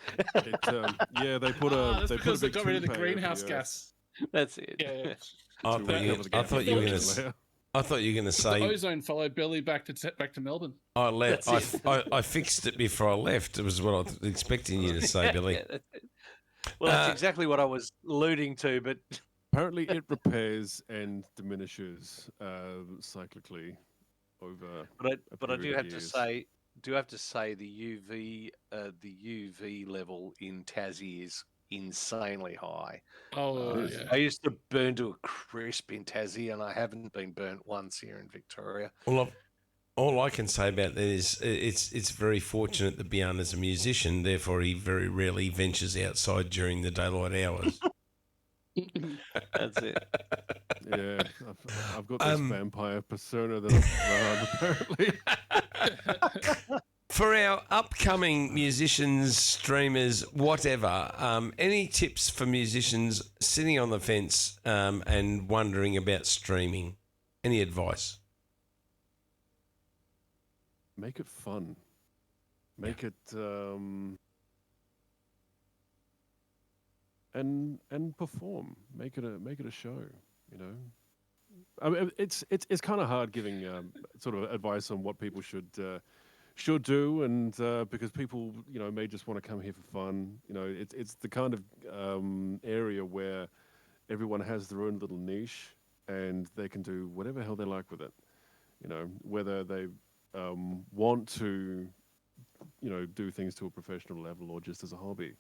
Yeah, they put That's they because put a they big got rid of the toupee over greenhouse the, gas. That's it. Yeah. I to thought you, cover the I gas thought you were going filtration to. layer. I thought you were going to The say ozone followed Billy back to Melbourne. I left. That's I fixed it before I left. It was what I was expecting you to say, Billy. Yeah, that's it. Well, that's exactly what I was alluding to, but Apparently, it repairs and diminishes cyclically over. but I do period of have to years. say the UV level in Tassie is insanely high. Oh, yeah. I used to burn to a crisp in Tassie, and I haven't been burnt once here in Victoria. Well, all I can say about that is it's very fortunate that Beyond is a musician. Therefore, he very rarely ventures outside during the daylight hours. That's it. Yeah, I've got this vampire persona that apparently. For our upcoming musicians, streamers, whatever, any tips for musicians sitting on the fence and wondering about streaming? Any advice? Make it fun. Make it and perform. Make it a show. You know, I mean, it's kind of hard giving sort of advice on what people should do, and because people may just want to come here for fun. It's the kind of area where everyone has their own little niche, and they can do whatever hell they like with it. Whether they want to, do things to a professional level or just as a hobby.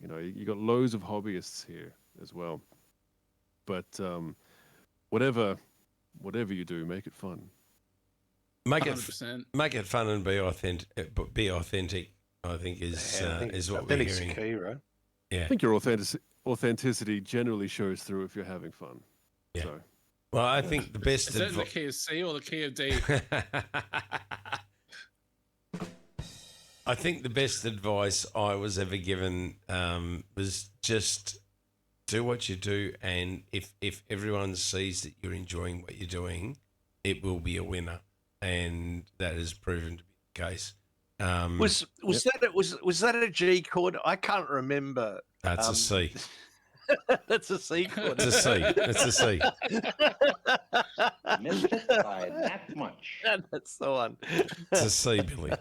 You got loads of hobbyists here as well. But whatever you do, make it fun. Make 100%. it fun and be authentic. Be authentic. I think is what we're Authentic's the hearing. key, right? Yeah. I think your authenticity generally shows through if you're having fun. Yeah. So. Well, I think the best Is that the advice. key of C or the key of D? I think the best advice I was ever given was just do what you do, and if everyone sees that you're enjoying what you're doing, it will be a winner, and that has proven to be the case. Was that a G chord? I can't remember. That's a C. That's a C chord. It's a C. It's a C. Missed it by that much. That's the one. It's a C, Billy.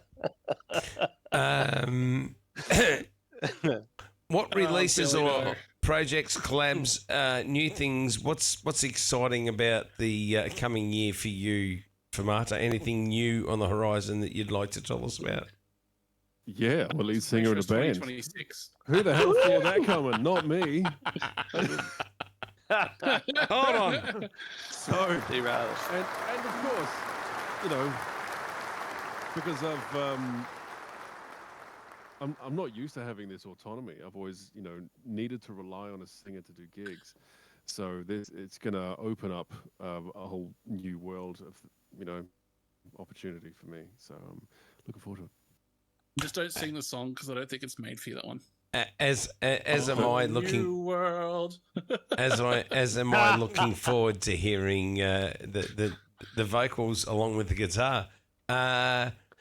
What releases Billy or Boy. projects, collabs, new things? What's exciting about the coming year for you, Fermata? Anything new on the horizon that you'd like to tell us about? Yeah, I'm a lead singer in a Sure it's band. 2026. Who the hell saw that coming? Not me. Hold on. So, Derailed. and of course, you know, because I'm not used to having this autonomy. I've always, you know, needed to rely on a singer to do gigs. So it's going to open up a whole new world of, you know, opportunity for me. So I'm looking forward to it. Just don't sing the song because I don't think it's made for you, that one. As am I looking New world. as am I looking forward to hearing the vocals along with the guitar.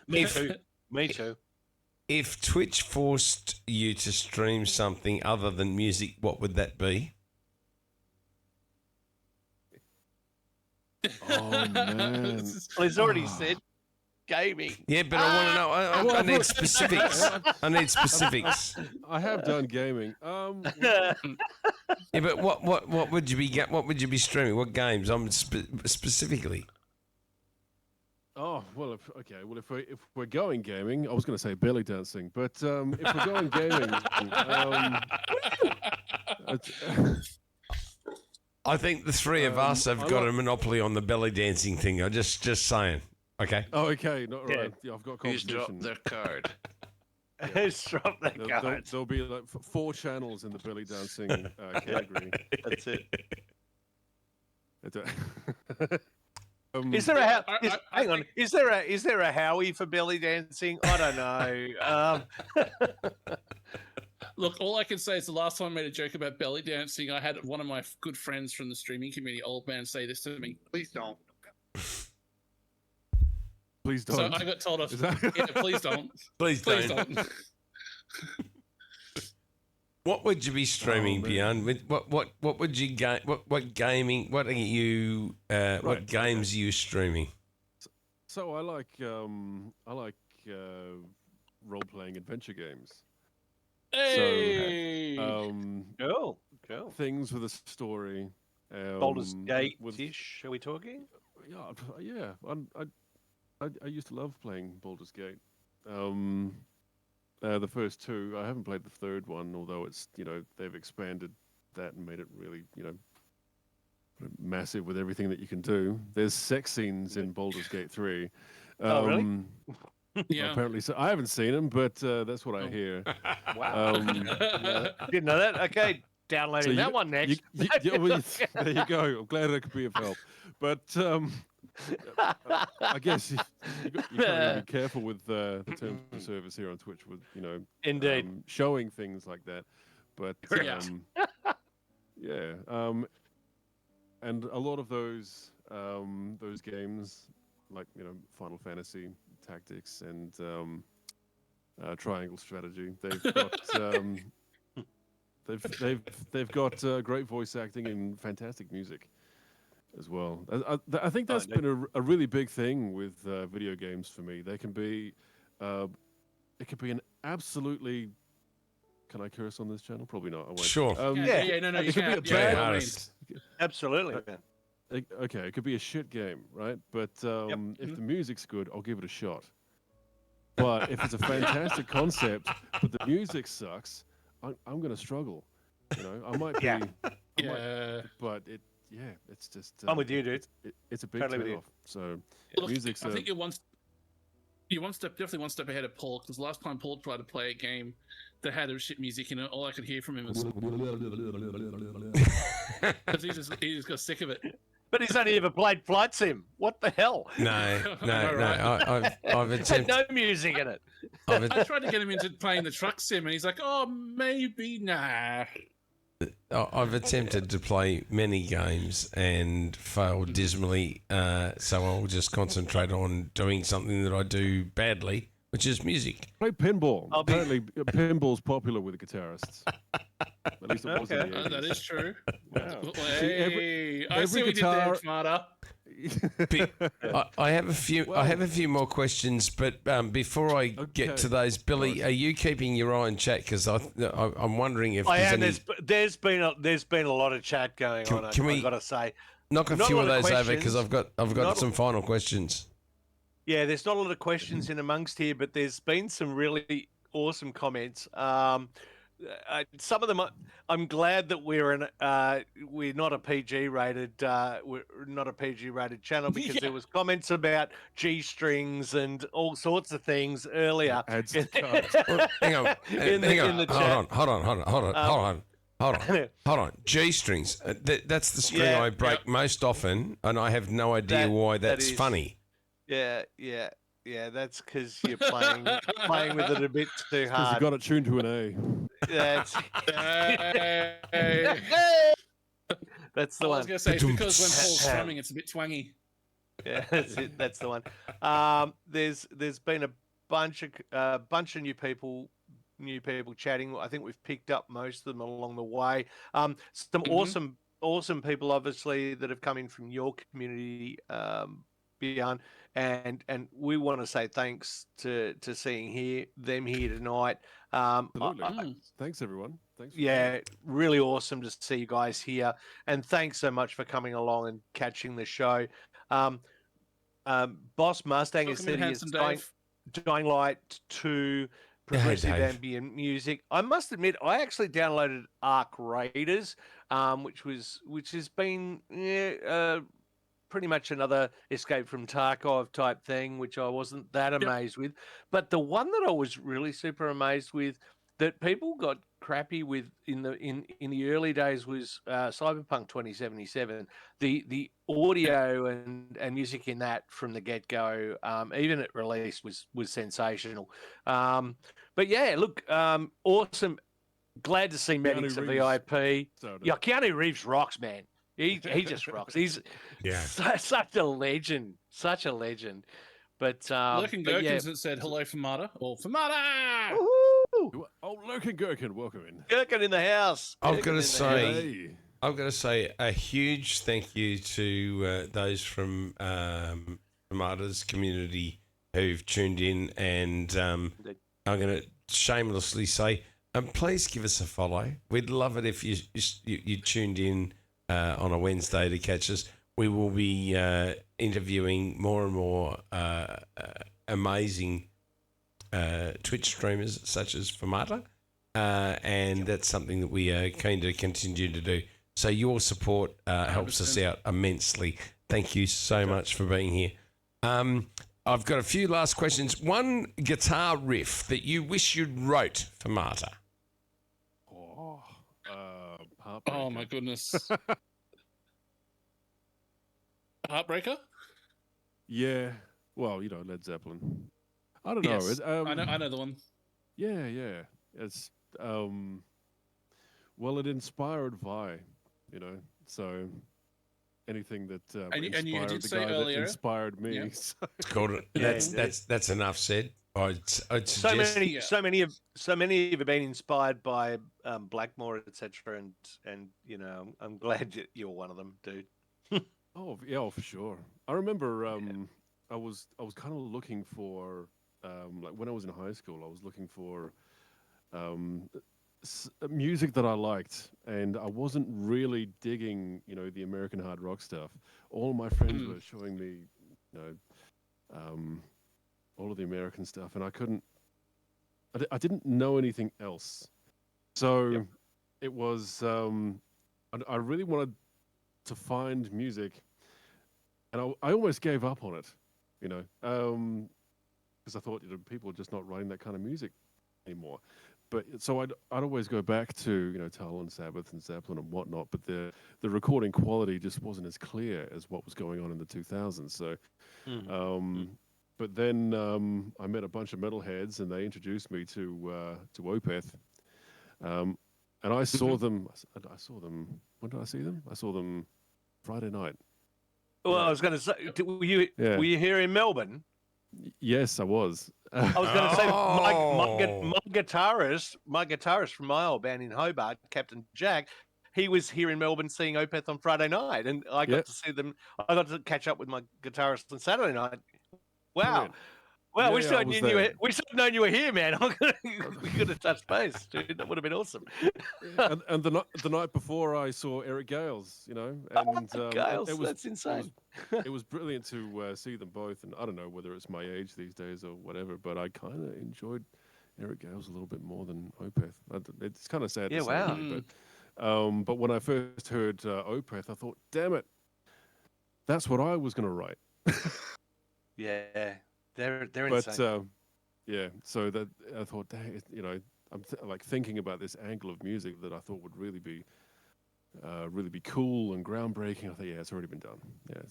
Me too. Me too. If Twitch forced you to stream something other than music, what would that be? Oh, man. Well, he's already said gaming. Yeah, but I want to know. I need specifics. I need specifics. I have done gaming. Yeah, but what would you be streaming? What games? Specifically. Oh well, if we're going gaming, I was going to say belly dancing, but if we're going gaming, I think the three of us have got a monopoly on the belly dancing thing. I'm just saying. Okay. oh okay, not Yeah. right. Yeah, I've got Who's competition. dropped their card? Who's dropped that There'll, card? there'll be like 4 channels in the belly dancing category. That's it. Is Is there a hang on? Is there a Howie for belly dancing? I don't know. Look, all I can say is the last time I made a joke about belly dancing, I had one of my good friends from the streaming community, old man, say this to me. Please don't. Please don't. So I got told off. Is that- Yeah, please don't. Please Please don't. don't. What would you be streaming, man. Bjorn? What would you what gaming? What are you? What Right, games are you streaming? So I like role playing adventure games. Hey. Cool. Cool. Things with a story. Baldur's Gate with- ish. Are we talking? Yeah. I used to love playing Baldur's Gate. The first 2, I haven't played the third one, although it's, you know, they've expanded that and made it really, you know, massive with everything that you can do. There's sex scenes in Baldur's Gate 3. Oh, really? Yeah. Apparently, so I haven't seen them, but that's what I hear. Wow. Didn't know that. Okay, downloading that one next. There you go. I'm glad I could be of help. But I guess you got to be careful with the terms of service here on Twitch with, you know, Indeed. showing things like that. But Correct. yeah, and a lot of those games, like, you know, Final Fantasy Tactics and Triangle Strategy, they've got great voice acting and fantastic music as well. I think that's been a really big thing with video games for me. They can be, it could be an absolutely. Can I curse on this channel? Probably not. I won't. Sure. No, you it could can't. be a Yeah, bad by all artist. means. Absolutely. Okay, it could be a shit game, right? But if the music's good, I'll give it a shot. But if it's a fantastic concept, but the music sucks, I'm going to struggle. You know, I might be. Yeah. But it's just. I'm with you, dude. It's a big Totally with you. turn-off. So Look, music's. I think definitely one step ahead of Paul, because last time Paul tried to play a game that had a shit music in it, all I could hear from him was because he just got sick of it. But he's only ever played Flight Sim. What the hell? No. I've It had attempted. no music in it. I tried to get him into playing the truck sim, and he's like, "Oh, maybe nah." I've attempted to play many games and failed dismally. So I'll just concentrate on doing something that I do badly, which is music. Play pinball. Apparently, pinball's popular with guitarists. At least it was in the 80s. That is true. Wow. Hey, I every see what you did guitar- there, Fermata. I have a few. I have a few more questions, but before I get to those, Billy, are you keeping your eye on chat? Because I'm wondering if I there's am. any. There's been a lot of chat going on. Can we I've got to say. knock a not few a of lot of those over? Because questions. I've got Not a- some final questions. Yeah, there's not a lot of questions in amongst here, but there's been some really awesome comments. Some of them, I'm glad that we're not a PG rated, we're not a PG rated channel because there was comments about G strings and all sorts of things earlier. Adds to cards. Well, hang on. In the chat. Hold on. G strings. That's the string Yeah, I break most often, and I have no idea why that's is. funny. Yeah. That's because you're playing with it a bit too Because hard. you got it tuned to an A. That's that's the I one. was going to say, it's because when Paul's strumming, it's a bit twangy. Yeah, that's it. That's the one. There's been a bunch of new people chatting. I think we've picked up most of them along the way. Some awesome people, obviously, that have come in from your community, beyond, and we want to say thanks to seeing them here tonight. Absolutely. Thanks, everyone. Thanks. Really awesome to see you guys here, and thanks so much for coming along and catching the show. Boss Mustang has said he is Dying Light 2 progressive ambient music. I must admit, I actually downloaded Arc Raiders, which has been pretty much another Escape from Tarkov type thing, which I wasn't that amazed with. But the one that I was really super amazed with, that people got crappy with in the early days, was Cyberpunk 2077. The audio and music in that from the get go, even at release, was sensational. But yeah, look, awesome. Glad to see Medic's a VIP. Yeah, Keanu Reeves rocks, man. He just rocks. He's such a legend. But Lurkin Gherkins said hello, Fermata, or Fermata. Oh, Lurkin Gherkin, welcome in. Gherkin in the house. I've got to say a huge thank you to those from Fermata's community who've tuned in, and I'm going to shamelessly say, please give us a follow. We'd love it if you tuned in on a Wednesday to catch us. We will be interviewing more and more amazing Twitch streamers such as Fermata, and that's something that we are keen to continue to do. So your support helps us out immensely. Thank you so much for being here. I've got a few last questions. One guitar riff that you wish you'd wrote, Fermata. Oh my goodness. Heartbreaker? Yeah. Well, Led Zeppelin. I don't know. Yes. I know the one. Yeah. It's well, it inspired Vi, so anything that and you inspired did the say guy earlier, that inspired me. yeah. So. It's called it. That's enough said. I'd suggest So many have been inspired by Blackmore, etc. And I'm glad you're one of them, dude. Oh yeah, for sure. I remember I was kind of looking for like when I was in high school, I was looking for music that I liked, and I wasn't really digging the American hard rock stuff. All my friends were showing me all of the American stuff, and I didn't know anything else. So it was I really wanted to find music, and I almost gave up on it, because I thought people are just not writing that kind of music anymore. But so I'd always go back to Tull and Sabbath and Zeppelin and whatnot, but the recording quality just wasn't as clear as what was going on in the 2000s. So, but then I met a bunch of metalheads, and they introduced me to Opeth, and I saw them. I saw them. When did I see them? I saw them Friday night. Well, I was going to say, were you here in Melbourne? Yes, I was. I was going to say my guitarist from my old band in Hobart, Captain Jack, he was here in Melbourne seeing Opeth on Friday night, and I got to see them. I got to catch up with my guitarist on Saturday night. Wow. Well, Yeah, we yeah, should I have was known you. there. We should have known you were here, man. We could have touched base, dude. That would have been awesome. And the night before, I saw Eric Gales. And Gales, it was that's insane. it was brilliant to see them both. And I don't know whether it's my age these days or whatever, but I kind of enjoyed Eric Gales a little bit more than Opeth. It's kind of sad Yeah, to say, wow. really, but when I first heard Opeth, I thought, damn it, that's what I was going to write. Yeah, they're But insane. yeah, so that I thought, dang, I'm like thinking about this angle of music that I thought would really be cool and groundbreaking. I thought, yeah, it's already been done. Yeah,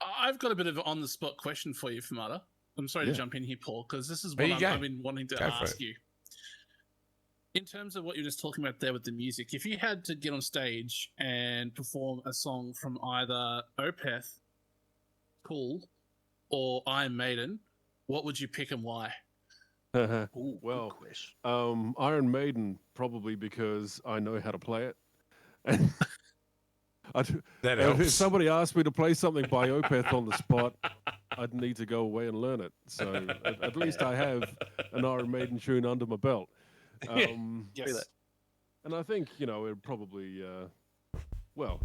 I've got a bit of an on-the-spot question for you, Fermata. I'm sorry to Yeah. jump in here, Paul, because this is There what you I've go. been wanting to Go for ask it. you. In terms of what you were just talking about there with the music, if you had to get on stage and perform a song from either Opeth, Tool, or Iron Maiden, what would you pick and why? Ooh, well, good question. Iron Maiden probably because I know how to play it. And That if helps. somebody asked me to play something by Opeth on the spot, I'd need to go away and learn it. So at least I have an Iron Maiden tune under my belt. Yes. And I think it probably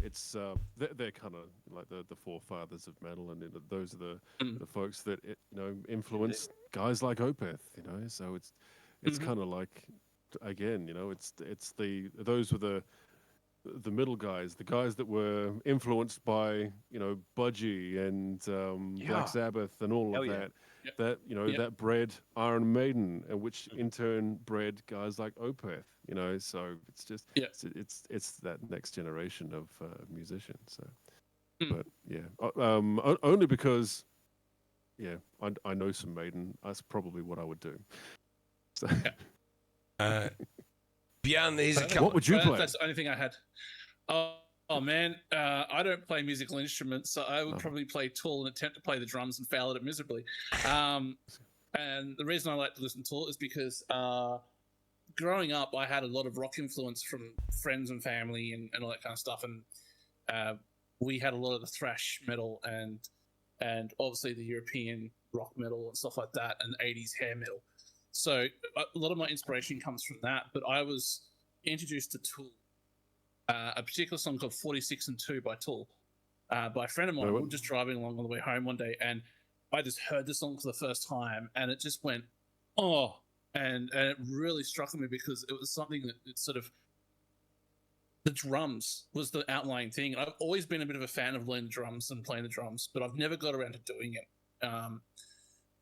it's they're kind of like the forefathers of metal, and those are the folks that influenced guys like Opeth. So it's kind of like, again, those were the middle guys, the guys that were influenced by Budgie and Yeah. Black Sabbath and all Hell of yeah. that. Yep. That Yep. that bred Iron Maiden, and which in turn bred guys like Opeth. So it's just Yeah. it's that next generation of musicians. So, Mm. but yeah, only because I know some Maiden. That's probably what I would do. So, Beyond these, a What couple. would you play? That's the only thing I had. Oh man, I don't play musical instruments, so I would probably play Tool and attempt to play the drums and fail at it miserably. And the reason I like to listen to Tool is because growing up, I had a lot of rock influence from friends and family and all that kind of stuff, and we had a lot of the thrash metal and obviously the European rock metal and stuff like that, and 80s hair metal. So a lot of my inspiration comes from that, but I was introduced to Tool, a particular song called 46 and 2 by Tool, by a friend of mine. We were just driving along on the way home one day, and I just heard the song for the first time, and it just went, oh, and it really struck me because it was something that it sort of, the drums was the outlying thing. I've always been a bit of a fan of learning the drums and playing the drums, but I've never got around to doing it.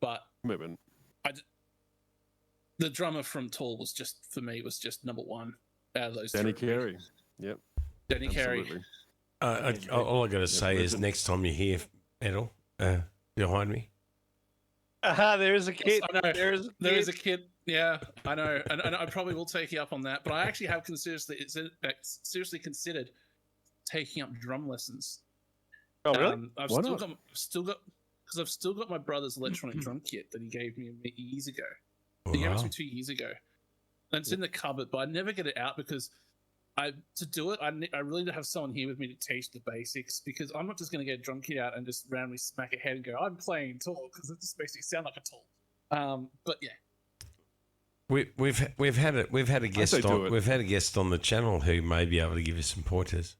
But commitment. the drummer from Tool was just, for me, was just number one out of those Danny three. Carey. Yep. Danny Carey. Absolutely. All I got to say is legend. next time you hear Edel behind me, There is a kid. I know. There is There is a kid. Yeah, I know, and I probably will take you up on that. But I actually have seriously considered taking up drum lessons. Oh, really? I've Why still not? got because I've still got my brother's electronic drum kit that he gave me years ago. He gave it to me 2 years ago, and it's in the cupboard. But I never get it out because to do it, I really need to have someone here with me to teach the basics, because I'm not just going to get a drum kit out and just randomly smack a head and go, I'm playing Tool, because it just makes me sound like a Tool. But yeah. we've had a guest say do on it. we've had a guest on the channel who may be able to give us some pointers.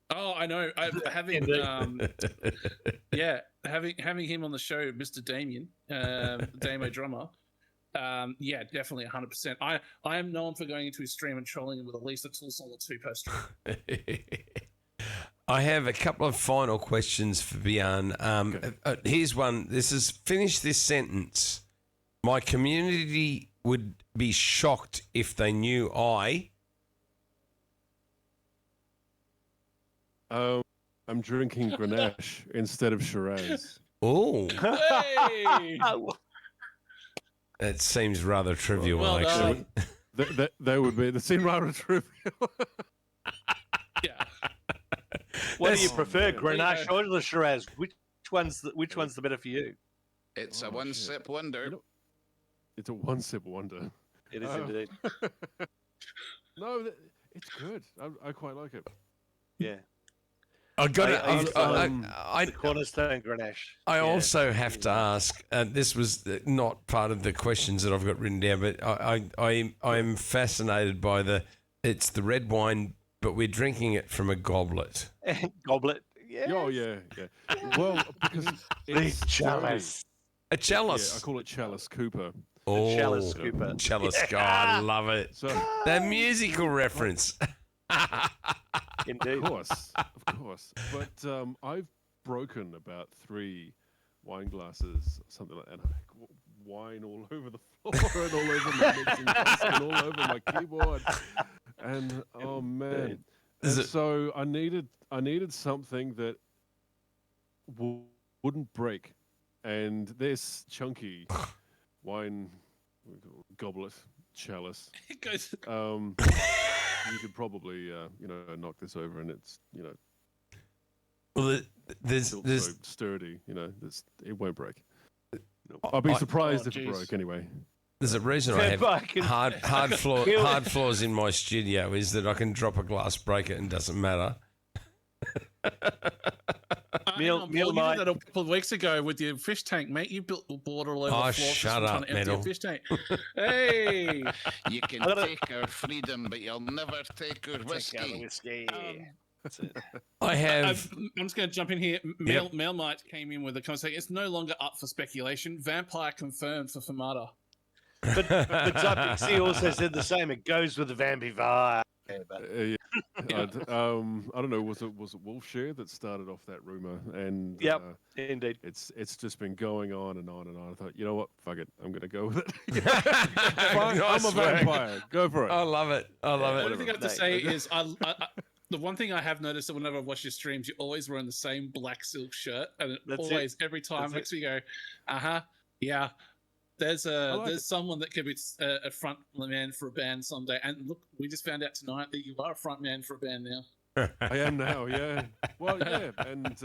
Oh, I know. Having having him on the show, Mr. Damien, Damo drummer. Yeah, definitely 100%. I am known for going into his stream and trolling him with at least a Tool song or two per stream. I have a couple of final questions for Bjorn. Here's one. This is finish this sentence. My community would be shocked if they knew I'm drinking Grenache instead of Shiraz. Oh, Hey! that seems rather trivial, Well actually. That would be the scene rather trivial. Yeah. What do you Oh, prefer, man. Grenache or the Shiraz? Which one's the better for you? It's a Oh, one shit. sip wonder. You know- It's a one-sip wonder. It is Oh. indeed. No, it's good. I quite like it. Yeah. I got it. The cornerstone Grenache. I Yeah. also have to ask. This was not part of the questions that I've got written down, but I'm fascinated by it's the red wine, but we're drinking it from a goblet. Goblet. Yeah. Oh yeah. Well, because The it's sturdy. chalice. A Yeah, chalice. I call it Chalice Cooper. Oh, chalice scooper. Chalice. God, I love it. So, That musical reference. Indeed. of course. But I've broken about 3 wine glasses, something like that. And wine all over the floor and all over my mixing desk and all over my keyboard. And oh man! Is And it- so I needed something that wouldn't break. And this chunky wine goblet chalice. It goes. You could probably, knock this over, and it's, Well, there's still so sturdy. It won't break. I'd be surprised if it geez. broke anyway. there's a reason I have Back and- hard floors in my studio is that I can drop a glass, break it, and it doesn't matter. Meal you did might- that a couple of weeks ago with your fish tank, mate. You built the border all over Oh, the floor. shut just trying up, to empty Metal. a fish tank. Hey, You can I gotta- take our freedom, but you'll never take our whiskey. whiskey. I have. I'm just going to jump in here. Mailmite came in with a comment saying it's no longer up for speculation. Vampire confirmed for Fermata. But Pixie also said the same. It goes with the vampire. Yeah, but Yeah. I don't know. Was it Wolfshare that started off that rumor? And Yep. Indeed. it's just been going on and on and on. I thought, you know what? Fuck it. I'm gonna go with it. Nice I'm a work. vampire. Go for it. I love it. I love What it. I think I have to say is, the one thing I have noticed that whenever I watch your streams, you're always wearing the same black silk shirt, and That's it. always every time That's makes me go, yeah. There's like there's it. someone that could be a front man for a band someday. And look, we just found out tonight that you are a front man for a band now. I am now. Yeah. Well, yeah. And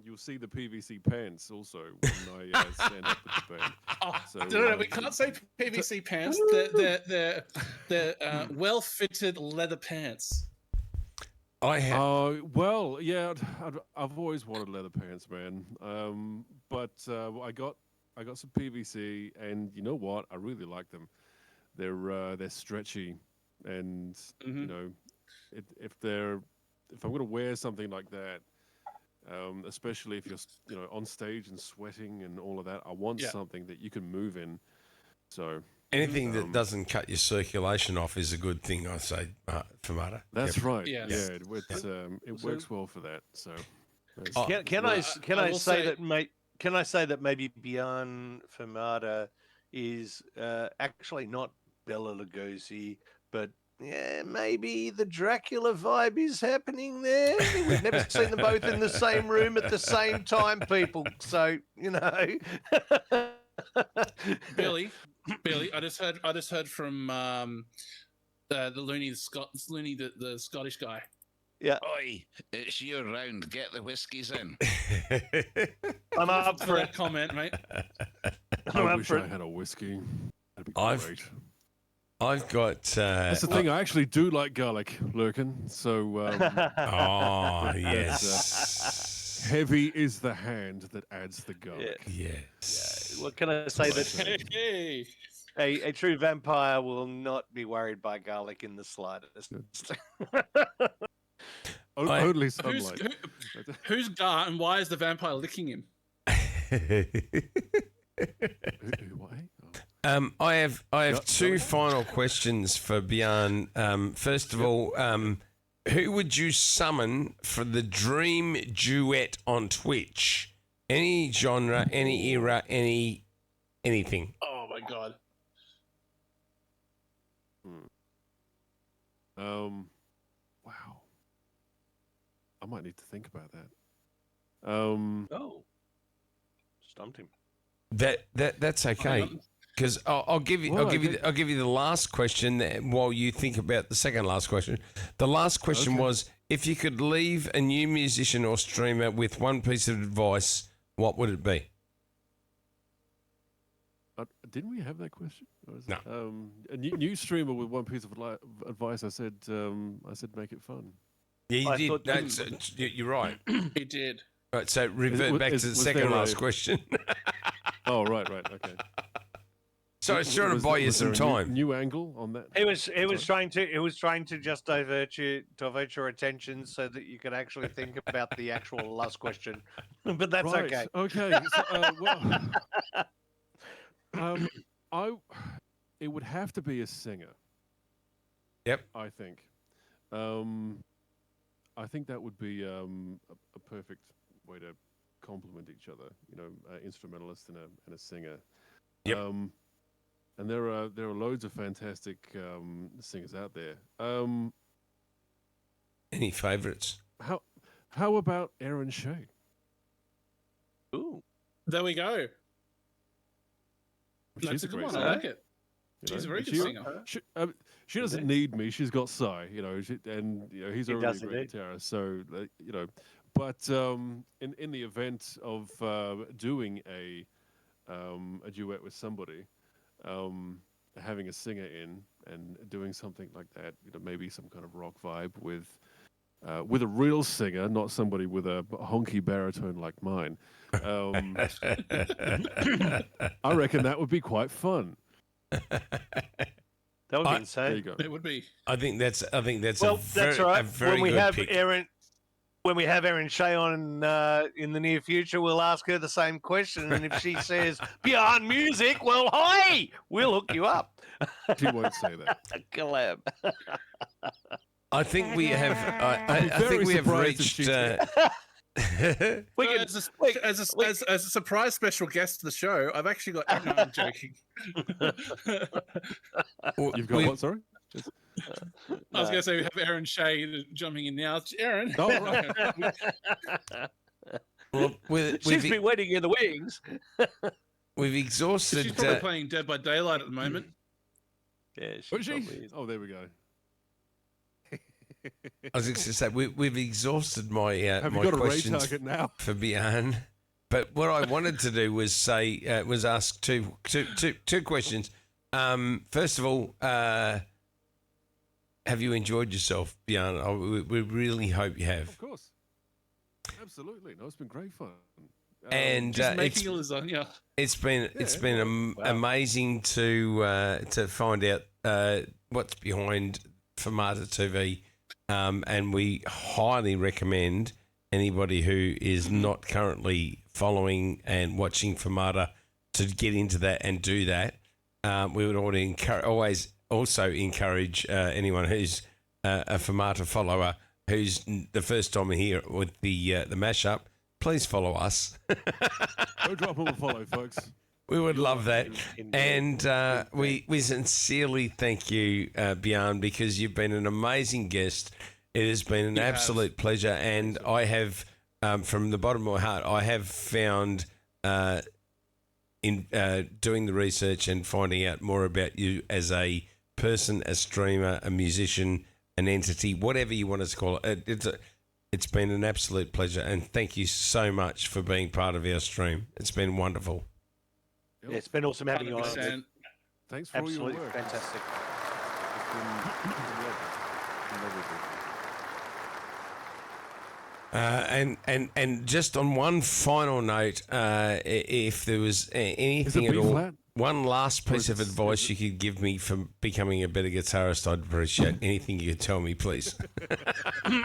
you'll see the PVC pants also when I stand up with the band. Oh, So, no, we can't say PVC pants. They're well-fitted leather pants. I have. Well, yeah. I've always wanted leather pants, man. But I got some PVC, and you know what? I really like them. They're stretchy, and you know, if I'm going to wear something like that, especially if you're on stage and sweating and all of that, I want something that you can move in. So Anything that doesn't cut your circulation off is a good thing, I say, Fermata. that's right. Yes. Yeah, it works well for that. So Can I I will say say- that, mate? Can I say that maybe Beyond Fermata is actually not Bela Lugosi, but maybe the Dracula vibe is happening there. We've never seen them both in the same room at the same time, people. So Billy, I just heard from the Looney, the Scottish guy. Yeah, Oi, it's your round. Get the whiskies in. I'm up For for it. that comment, mate. I'm I up wish for I it. had a whiskey. That'd be I've- great. I've got. That's the thing. I actually do like garlic, Lurkin. So Oh yes, heavy is the hand that adds the garlic. yes. What can I say that Hey. a true vampire will not be worried by garlic in the slightest. Only Who's, sunlight. who's Gar and why is the vampire licking him? What? I have Yeah, two sorry. final questions for Bjorn. First of all, who would you summon for the dream duet on Twitch? Any genre, any era, anything. Oh my god. Wow. I might need to think about that. Oh, stumped him. That's okay. Because I'll give you Well, I'll give you the last question while you think about the second last question. The last question Okay. was, if you could leave a new musician or streamer with one piece of advice, what would it be? Didn't we have that question? Or is No. A new streamer with one piece of advice. I said make it fun. Yeah, you I did. thought No, you- you're right. He did. Right, so revert back to the was second there last a- question. Oh, right, okay. So I was trying to buy you was some there a time. new angle on that? He was Sorry? trying to just divert your attention so that you could actually think about the actual last question. But that's Right. okay. Okay. So, well, I it would have to be a singer. Yep. I think. I think that would be a perfect way to complement each other. You know, instrumentalist and a singer. Yep. And there are loads of fantastic singers out there. Any favourites? How about Aaron Shea? Ooh. There we go. She's That's a a good great one. singer. I like it. you She's a know, very and good singer. She doesn't need me. She's got Psy, you know, and you know he's He already does a great indeed. guitarist. So you know, but in the event of doing a duet with somebody, having a singer in and doing something like that, you know, maybe some kind of rock vibe with a real singer, not somebody with a honky baritone like mine. I reckon that would be quite fun. That would be I- insane. There you go. It would be. I think that's Well, a very, that's all right. a very When we good have pick. Aaron Shea on in the near future, we'll ask her the same question, and if she says beyond music, well, hi, we'll hook you up. She won't say that. A collab. I think we have. I'd be I think very we have surprised if reached. she did. We So can, as a surprise special guest to the show, I've actually got. No, I'm joking. You've got what? Sorry. Just- I was going to say we have Aaron Shea jumping in now. Aaron. Oh, right. Well, she's been waiting in the wings. we've She's exhausted. probably playing Dead by Daylight at the moment. Yeah, Was she? probably is. Oh, there we go. I was going to say we've exhausted my Have my you got a rate questions target now? for Bjorn. But what I wanted to do was say was ask two questions. First of all, have you enjoyed yourself, Bjorn? We really hope you have. Of course. Absolutely. No, it's been great fun. And Just it's making a lasagna. it's been Wow. amazing to find out what's behind Fermata TV, and we highly recommend anybody who is not currently following and watching Fermata to get into that and do that. We would always also encourage anyone who's a Fermata follower who's the first time here with the mashup. Please follow us. Go drop them a follow, folks. We would love that. Indeed. And we sincerely thank you, Bjorn, because you've been an amazing guest. It has been an absolute pleasure. And I have, from the bottom of my heart, I have found in doing the research and finding out more about you as a person, a streamer, a musician, an entity, whatever you want to call it. It's been an absolute pleasure. And thank you so much for being part of our stream. It's been wonderful. Yeah, it's been awesome having you on. 100%. Thanks for all Absolutely your work. fantastic. It's been lovely. And just on one final note, if there was anything at B all, flat? one last piece of is- advice you could give me for becoming a better guitarist, I'd appreciate anything you could tell me, please.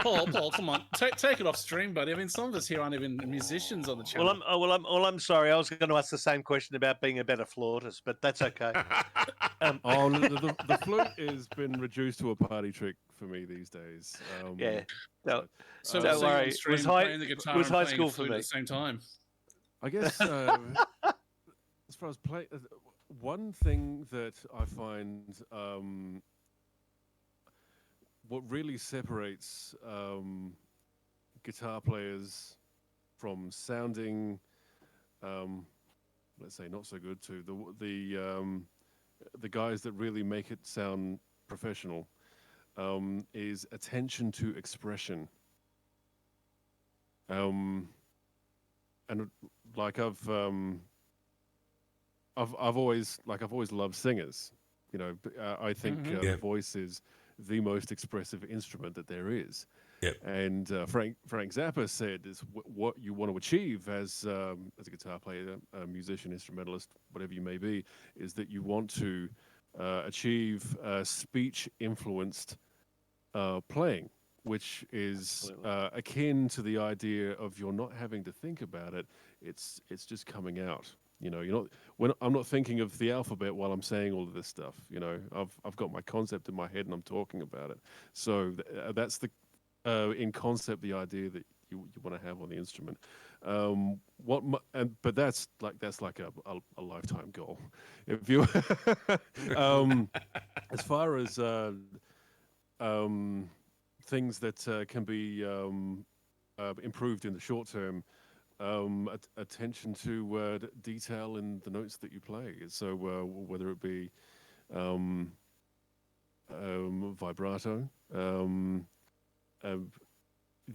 Paul, come on, take it off stream, buddy. I mean, some of us here aren't even musicians on the channel. I'm sorry. I was going to ask the same question about being a better flautist, but that's okay. Oh, the flute has been reduced to a party trick for me these days. Yeah. No, so don't we'll see you on worry. It stream was high- playing the guitar it was and high playing school the for flute me. at the same time. I guess as far as play, one thing that I find what really separates guitar players from sounding, let's say, not so good to the guys that really make it sound professional is attention to expression. And like I've always loved singers. You know, I think Yeah. the voice is the most expressive instrument that there is. Yep. And Frank Zappa said is what you want to achieve as a guitar player, a musician, instrumentalist, whatever you may be, is that you want to achieve speech influenced playing, which is akin to the idea of you're not having to think about it. It's just coming out. You know, I'm not thinking of the alphabet while I'm saying all of this stuff. You know, I've got my concept in my head and I'm talking about it. So that's the in concept the idea that you want to have on the instrument. But that's like a lifetime goal. If you as far as things that can be improved in the short term, attention to detail in the notes that you play. So whether it be vibrato,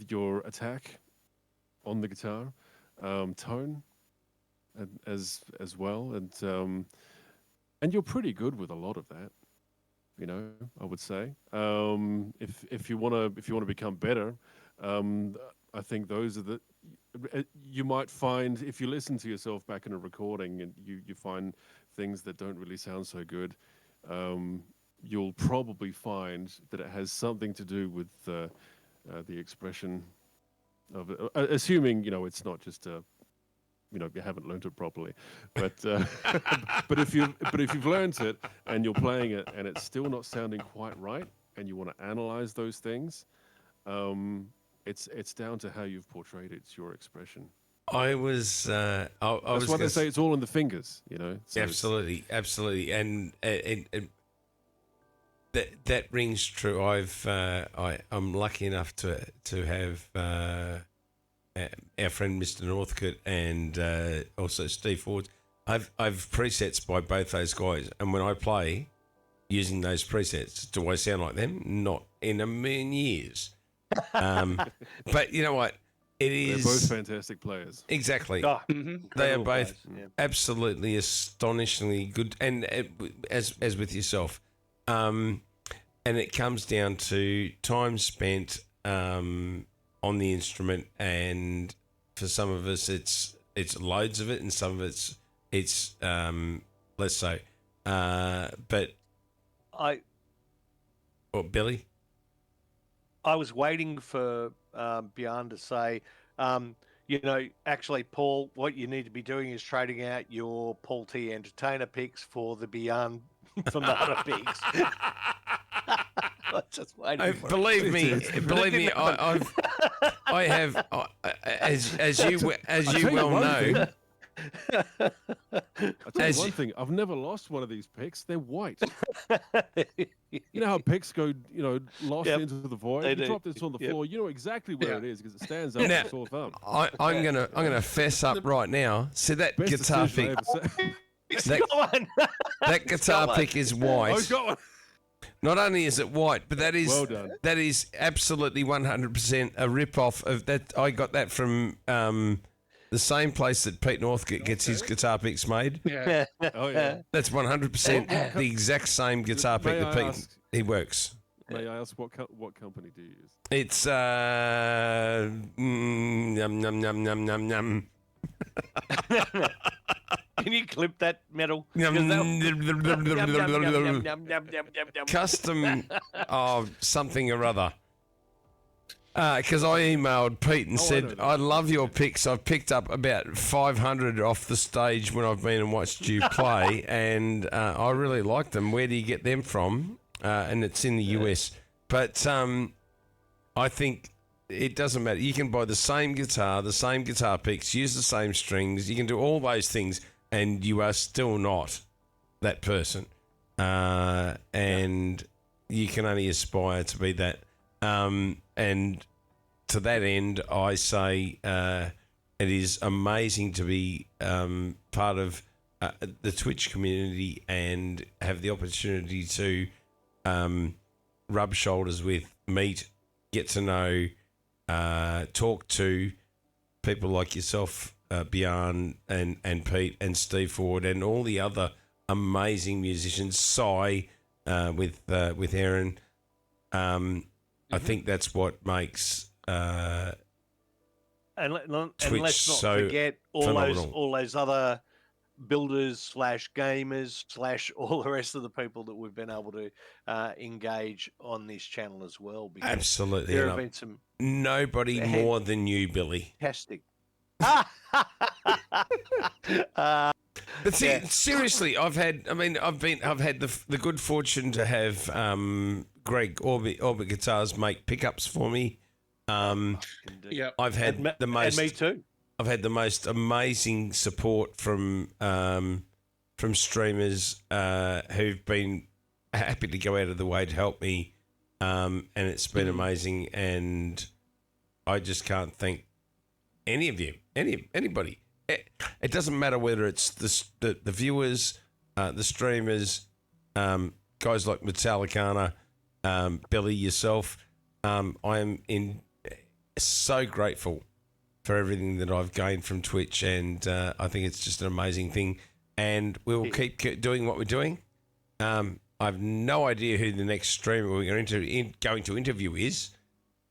your attack on the guitar, tone, as well, and you're pretty good with a lot of that. You know, I would say, if you want to become better, I think those are the. You might find if you listen to yourself back in a recording and you find things that don't really sound so good, you'll probably find that it has something to do with the expression of it. Assuming it's not just you haven't learned it properly, but but if you've learned it and you're playing it and it's still not sounding quite right, and you want to analyze those things, it's down to how you've portrayed it. It's your expression. I was. I That's was why they say it's all in the fingers. So absolutely, and that rings true. I'm lucky enough to have our friend Mr. Northcote and also Steve Ford. I've presets by both those guys, and when I play using those presets, do I sound like them? Not in a million years. But you know what? They're both fantastic players. Exactly. Oh, They are incredible both players, yeah. absolutely astonishingly good, and as with yourself, and it comes down to time spent on the instrument, and for some of us, it's loads of it, and some of it's less so. But Billy. I was waiting for Bjorn to say, actually, Paul, what you need to be doing is trading out your Paul T Entertainer picks for the Beyond Fermata picks. I was just waiting for Believe me, I have, as you well know. I'll tell you one thing. I've never lost one of these picks. They're white. You know how picks go, lost into the void. You drop this on the floor. You know exactly where it is because it stands up with a sore thumb. I'm gonna fess up right now. See that Best guitar decision pick. I ever said. That guitar pick is white. I've got one. Not only is it white, but that is Well done. that is absolutely 100% a rip-off of that. I got that from the same place that Pete Northcote gets his guitar picks made. Yeah. Oh yeah. That's 100% the exact same guitar pick that Pete he works. May I ask what company do you use? It's yum yum yum yum yum yum. Can you clip that metal? Custom something or other. Because I emailed Pete and said, I love your picks. I've picked up about 500 off the stage when I've been and watched you play, and I really like them. Where do you get them from? And it's in the US. But I think it doesn't matter. You can buy the same guitar picks, use the same strings. You can do all those things, and you are still not that person. And you can only aspire to be that. And to that end, I say it is amazing to be part of the Twitch community and have the opportunity to rub shoulders with, meet, get to know, talk to people like yourself, Bjorn and Pete and Steve Ford and all the other amazing musicians, Cy with Aaron. I think that's what makes and let's not so forget phenomenal. all those other builders / gamers / all the rest of the people that we've been able to engage on this channel as well. Because Absolutely. there And have been some nobody more than you, Billy. fantastic. But see, Yeah. seriously, I've had the good fortune to have Greg Orbit Guitars make pickups for me. Yeah. I've had And the most. me too. I've had the most amazing support from streamers who've been happy to go out of the way to help me, and it's been amazing. And I just can't thank any of you, anybody. It doesn't matter whether it's the viewers, the streamers, guys like Metallicana, Billy, yourself. I am so grateful for everything that I've gained from Twitch, and I think it's just an amazing thing. And we will keep doing what we're doing. I have no idea who the next streamer we're going to interview is,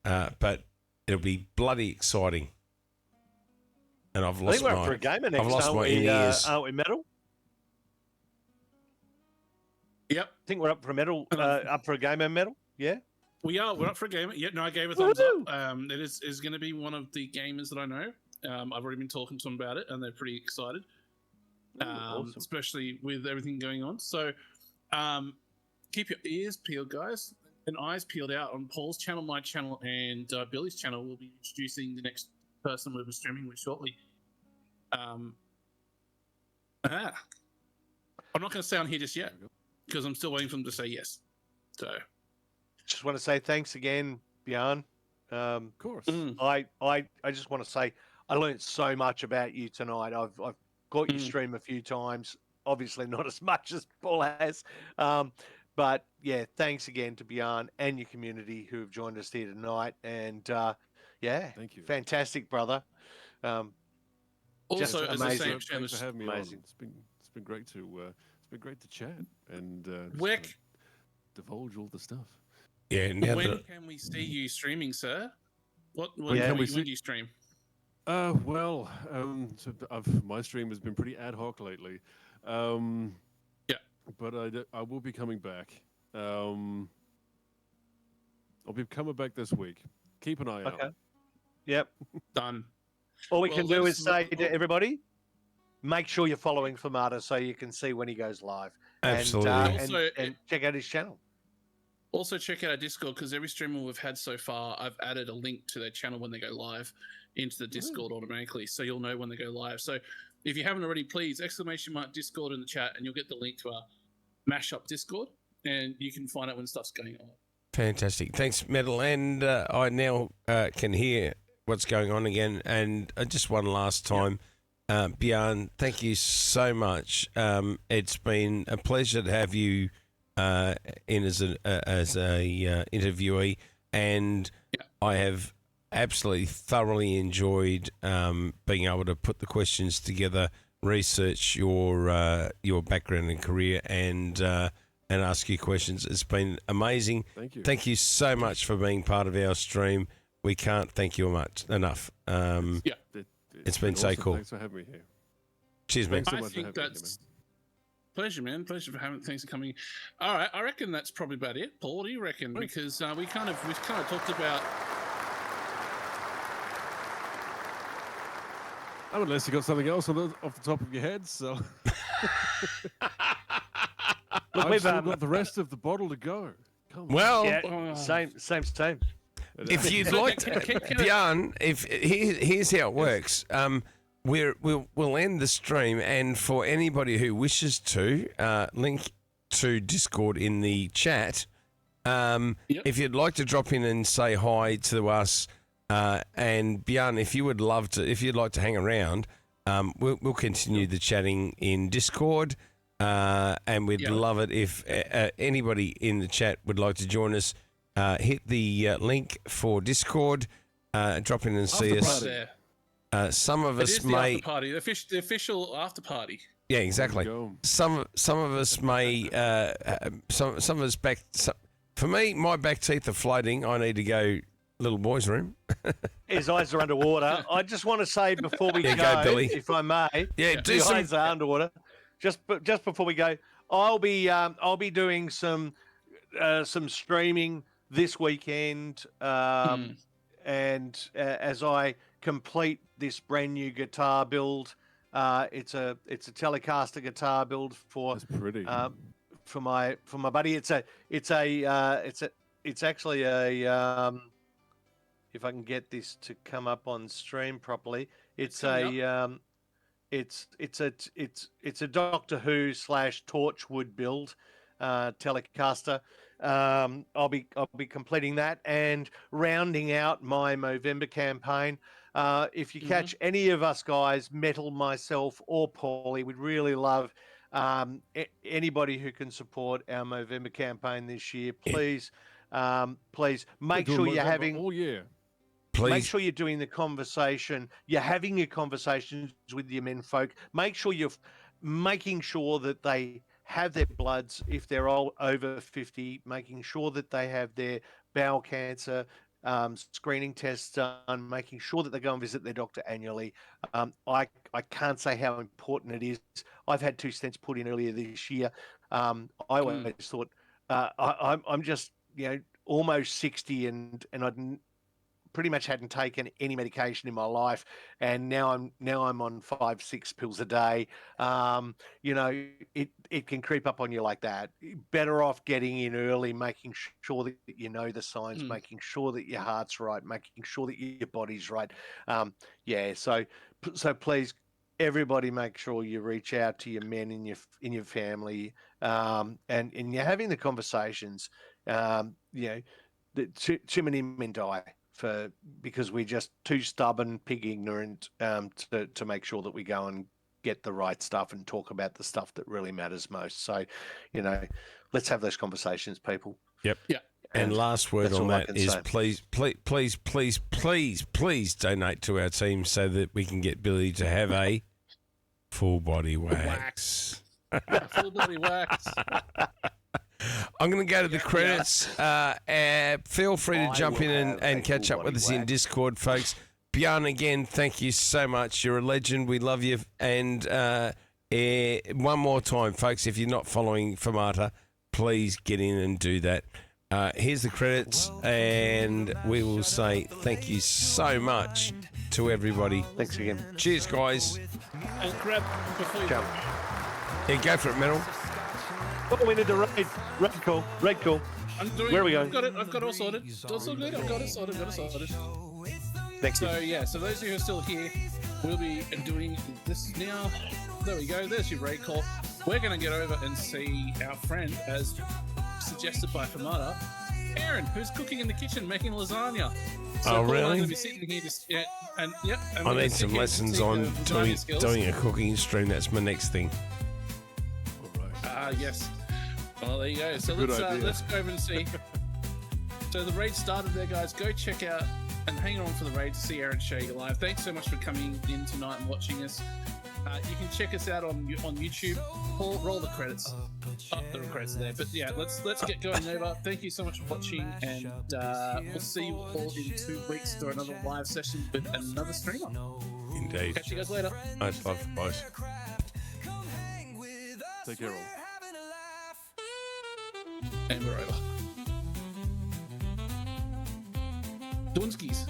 but it'll be bloody exciting. And I've I lost think we're my. up for a gamer next, I've lost aren't my we? ears. Aren't we, Metal? Yep. I think we're up for a medal. Up for a gamer medal. Yeah. We are. We're up for a game. Yeah, no, I gave a thumbs up. It is going to be one of the gamers that I know. I've already been talking to them about it, and they're pretty excited. Awesome. Especially with everything going on. So, keep your ears peeled, guys, and eyes peeled out on Paul's channel, my channel, and Billy's channel. We'll be introducing the next person we'll be streaming with shortly. I'm not going to say on here just yet because I'm still waiting for them to say yes. So. Just want to say thanks again, Bjorn. Of course. I just want to say I learned so much about you tonight. I've caught your stream a few times. Obviously not as much as Paul has. But yeah, thanks again to Bjorn and your community who have joined us here tonight. And yeah, Thank you. fantastic, brother. Also, as I amazing. say, Thanks for having me on. Amazing. It's been great to chat and just Where, kinda divulge all the stuff. Yeah. Now when that can we see you streaming, sir? When can we do you stream? Well, my stream has been pretty ad hoc lately. Yeah. But I will be coming back. I'll be coming back this week. Keep an eye Okay. out. Yep. Done. All we Well, can do let's- is say to everybody, make sure you're following Fermata so you can see when he goes live. Absolutely. Also- And check out his channel. Also, check out our Discord because every streamer we've had so far, I've added a link to their channel when they go live into the Discord automatically, so you'll know when they go live. So, if you haven't already, please ! Discord in the chat, and you'll get the link to our mashup Discord, and you can find out when stuff's going on. Fantastic. Thanks, Metal. And I now can hear what's going on again. And just one last time, Bjorn, thank you so much. It's been a pleasure to have you in as a interviewee, and I have absolutely thoroughly enjoyed being able to put the questions together, research your background and career, and ask you questions. It's been amazing. Thank you. Thank you so much for being part of our stream. We can't thank you enough. It's been so awesome. cool. Thanks for having me here. Cheers, man. Thanks so I much for think having me here, that's pleasure, man. Pleasure for having. Thanks for coming. All right, I reckon that's probably about it. Paul, what do you reckon? Because we've kind of talked about. Unless you got something else off the top of your head, so. Look, I've we've still got the rest of the bottle to go. Come on. Well, yeah, same. if you'd like to, Bjorn, here's how it works. We'll end the stream, and for anybody who wishes to, link to Discord in the chat. If you'd like to drop in and say hi to us, and Bjorn, if you'd like to hang around, we'll continue the chatting in Discord, and we'd love it if anybody in the chat would like to join us. Hit the link for Discord, drop in and see us. There. Some of It us is the may, after party, the official after party. yeah, exactly. Go. Some of us may, some of us back. For me, my back teeth are floating. I need to go little boy's room. His eyes are underwater. I just want to say before we Yeah, go, go, Billy. if I may, Yeah, do the some. eyes are underwater. Just before we go, I'll be doing some streaming this weekend, and as I complete this brand new guitar build, it's a Telecaster guitar build for That's pretty. for my buddy. It's actually a if I can get this to come up on stream properly, it's a Doctor Who / Torchwood build, Telecaster. I'll be completing that and rounding out my Movember campaign. If you catch any of us guys, Metal, myself, or Paulie, we'd really love anybody who can support our Movember campaign this year. Please, please make We're sure doing you're Movember having. all year. Please. Make sure you're doing the conversation. You're having your conversations with your men folk. Make sure you're making sure that they have their bloods if they're all over 50, making sure that they have their bowel cancer screening tests done, making sure that they go and visit their doctor annually. I can't say how important it is. I've had 2 stents put in earlier this year. I always thought I'm just almost 60 and I pretty much hadn't taken any medication in my life, and now I'm on 5-6 pills a day. It can creep up on you like that. Better off getting in early, making sure that you know the signs, making sure that your heart's right, making sure that your body's right. So please, everybody, make sure you reach out to your men in your family, and you're having the conversations. Too many men die because we're just too stubborn, pig ignorant, to make sure that we go and get the right stuff and talk about the stuff that really matters most. So, let's have those conversations, people. Yep. Yeah. And last word that's on all I that can is say. please donate to our team so that we can get Billy to have a full body wax. Full body wax. I'm going to go to the credits. Feel free to jump in and catch up with us in Discord, folks. Bjorn, again, thank you so much. You're a legend. We love you. And one more time, folks, if you're not following Fermata, please get in and do that. Here's the credits, and we will say thank you so much to everybody. Thanks again. Cheers, guys. And grab before you go. Yeah, go for it, Metal. Oh, we need the raid. Red call. I'm doing. Where are we going? I've got it all sorted. It's all good. I've got it sorted. Thank you. So yeah, so those of you who are still here, we'll be doing this now. There we go. There's your raid call. We're going to get over and see our friend, as suggested by Fermata, Aaron, who's cooking in the kitchen making lasagna. So Oh, Paul and I are really? going to be sitting here just and we're I gonna need sit some here and lessons see on the lasagna skills. doing a cooking stream. That's my next thing. All right. Yes. Well, there you go. So Good idea. let's go over and see. So the raid started there, guys. Go check out and hang on for the raid to see Aaron Shager live. Thanks so much for coming in tonight and watching us. You can check us out on YouTube. Paul, roll the credits. Oh, the credits are there. But yeah, let's get going over. Thank you so much for watching, and we'll see you all in 2 weeks for another live session with another streamer. Indeed. Catch you guys later. Much love, boys. Take care, all. And we're over. Dunskies.